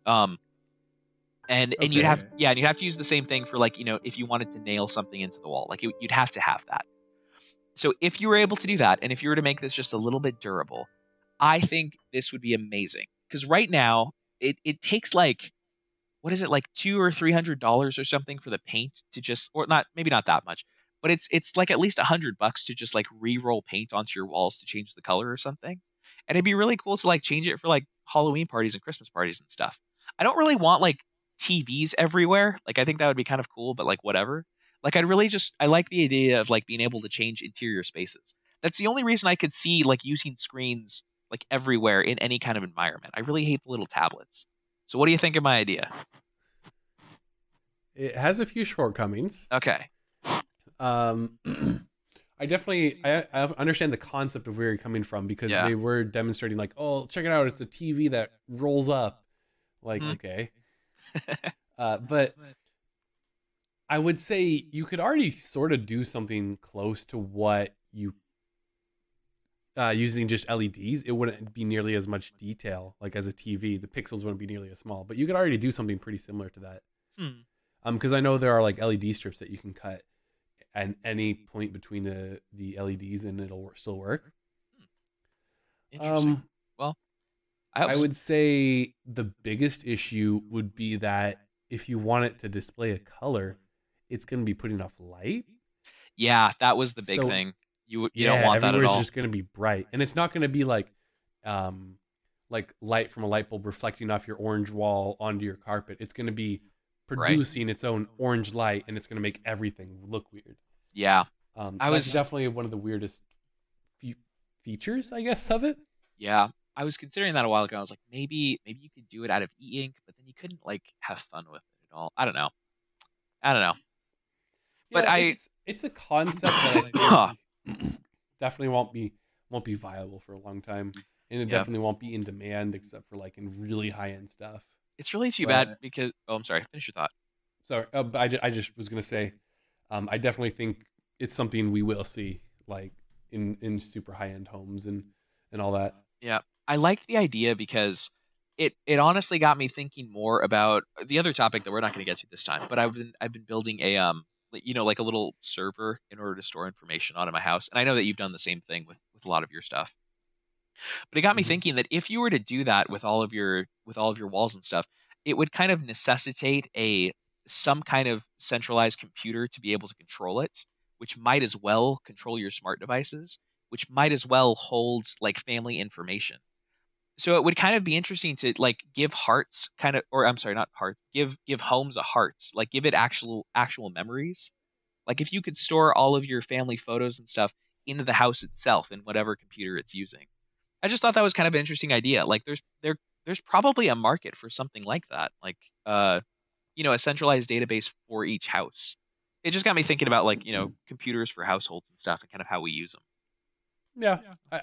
S1: Um, and you'd have
S2: Okay.
S1: yeah, and you'd have to use the same thing for like if you wanted to nail something into the wall, like you'd have to have that. So if you were able to do that, and if you were to make this just a little bit durable, I think this would be amazing. Because right now, it takes like what is it, like $200 or $300 or something for the paint to just, or not, maybe not that much, but it's like at least $100 to just like re-roll paint onto your walls to change the color or something. And it'd be really cool to like change it for like Halloween parties and Christmas parties and stuff. I don't really want like TVs everywhere. Like I think that would be kind of cool, but like whatever. Like I like the idea of like being able to change interior spaces. That's the only reason I could see like using screens like everywhere in any kind of environment. I really hate the little tablets. So what do you think of my idea?
S2: It has a few shortcomings.
S1: Okay.
S2: Um, I understand the concept of where you're coming from because
S1: Yeah.
S2: they were demonstrating like, oh, check it out, it's a TV that rolls up. Like,
S1: Hmm.
S2: okay. But I would say you could already sort of do something close to what you using just LEDs. It wouldn't be nearly as much detail like as a TV. The pixels wouldn't be nearly as small, but you could already do something pretty similar to that.
S1: Hmm.
S2: Because I know there are like LED strips that you can cut at any point between the LEDs and still work.
S1: Interesting.
S2: Um,
S1: Well, I hope
S2: I
S1: so.
S2: would say the biggest issue would be that if you want it to display a color, it's going to be putting off light.
S1: Yeah, that was the big
S2: So
S1: thing. You don't
S2: yeah,
S1: want that at
S2: everywhere's
S1: all,
S2: just going to be bright, and it's not going to be um, like light from a light bulb reflecting off your orange wall onto your carpet. It's going to be
S1: right?
S2: producing its own orange light, and it's going to make everything look weird.
S1: Yeah. I
S2: That's
S1: was
S2: definitely one of the weirdest fe- features, I guess, of it.
S1: yeah, I was considering that a while ago. I was like, maybe you could do it out of e-ink, but then you couldn't like have fun with it at all. I don't know. I don't know. But
S2: Yeah,
S1: I
S2: it's a concept that I think definitely won't be viable for a long time, and it
S1: yeah,
S2: definitely won't be in demand except for like in really high end stuff.
S1: it's really too bad
S2: But
S1: because oh, I'm sorry. Finish your thought.
S2: sorry, but I just was gonna say, I definitely think it's something we will see like in super high end homes and all that.
S1: Yeah, I liked the idea because it honestly got me thinking more about the other topic that we're not going to get to this time. But I've been building a like a little server in order to store information on in my house, and I know that you've done the same thing with a lot of your stuff. But it got me
S2: Hmm.
S1: thinking that if you were to do that with all of your walls and stuff, it would kind of necessitate a some kind of centralized computer to be able to control it, which might as well control your smart devices, which might as well hold like family information. So it would kind of be interesting to like give hearts kind of, or I'm sorry, not hearts, give homes a hearts, like give it actual memories. Like if you could store all of your family photos and stuff into the house itself in whatever computer it's using. I just thought that was kind of an interesting idea. Like there's probably a market for something like that. Like a centralized database for each house. It just got me thinking about like, computers for households and stuff and kind of how we use them.
S2: Yeah,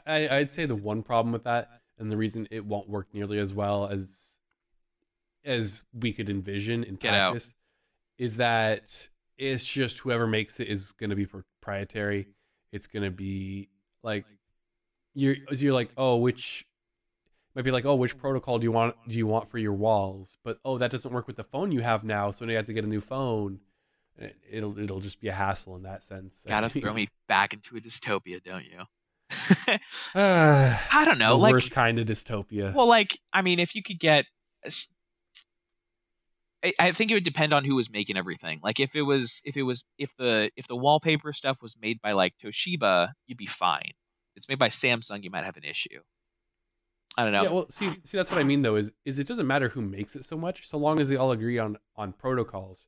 S2: I'd say the one problem with that, and the reason it won't work nearly as well as we could envision in
S1: Get out.
S2: practice, is that it's just whoever makes it is going to be proprietary. It's going to be like you're like, oh, which might be like, oh, which protocol do you want for your walls? But oh, that doesn't work with the phone you have now, so now you have to get a new phone. It'll just be a hassle in that sense. I
S1: Gotta throw
S2: think.
S1: me back into a dystopia, don't you? I don't know.
S2: The
S1: Like,
S2: worst kind of dystopia.
S1: well, like, I mean, if you could get, I think it would depend on who was making everything. Like, if the wallpaper stuff was made by like Toshiba, you'd be fine. it's made by Samsung, you might have an issue. I don't know.
S2: Yeah, well, see, that's what I mean though. Is it doesn't matter who makes it so much, so long as they all agree on protocols.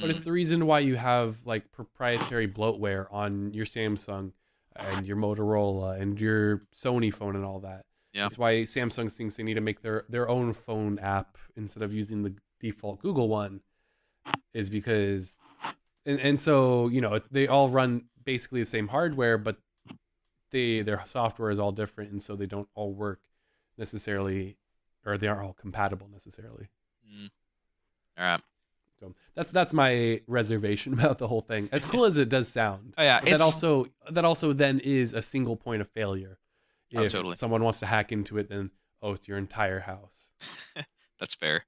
S2: But it's
S1: Mm,
S2: the reason why you have like proprietary bloatware on your Samsung and your Motorola and your Sony phone and all that.
S1: yeah.
S2: It's why Samsung thinks they need to make their own phone app instead of using the default Google one, is because and so they all run basically the same hardware, but their software is all different, and so they don't all work necessarily, or they aren't all compatible necessarily.
S1: Mm, all right.
S2: So that's my reservation about the whole thing. As cool as it does sound,
S1: Oh yeah,
S2: but that
S1: it's
S2: also then is a single point of failure.
S1: oh
S2: If
S1: totally.
S2: someone wants to hack into it, then it's your entire house.
S1: That's fair.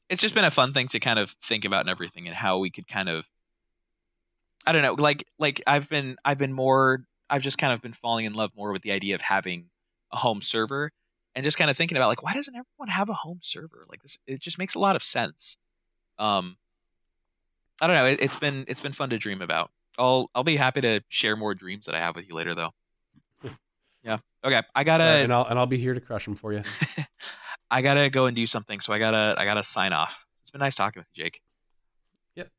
S1: It's just been a fun thing to kind of think about and everything and how we could kind of I don't know, like I've been more I've just kind of been falling in love more with the idea of having a home server and just kind of thinking about like why doesn't everyone have a home server? Like this it just makes a lot of sense. Um I don't know, it's been fun to dream about. I'll be happy to share more dreams that I have with you later though. Yeah. Okay.
S2: And I'll be here to crush them for you.
S1: I gotta go and do something, so I gotta sign off. It's been nice talking with you, Jake.
S2: Yep.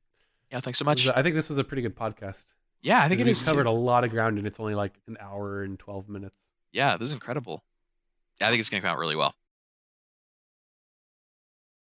S1: Yeah, thanks so much.
S2: I think this was a pretty good podcast
S1: Yeah, I think
S2: because
S1: it
S2: we've
S1: is
S2: covered
S1: too.
S2: a lot of ground and it's only like an hour and 12 minutes.
S1: Yeah, this is incredible. Yeah, I think it's gonna come out really well.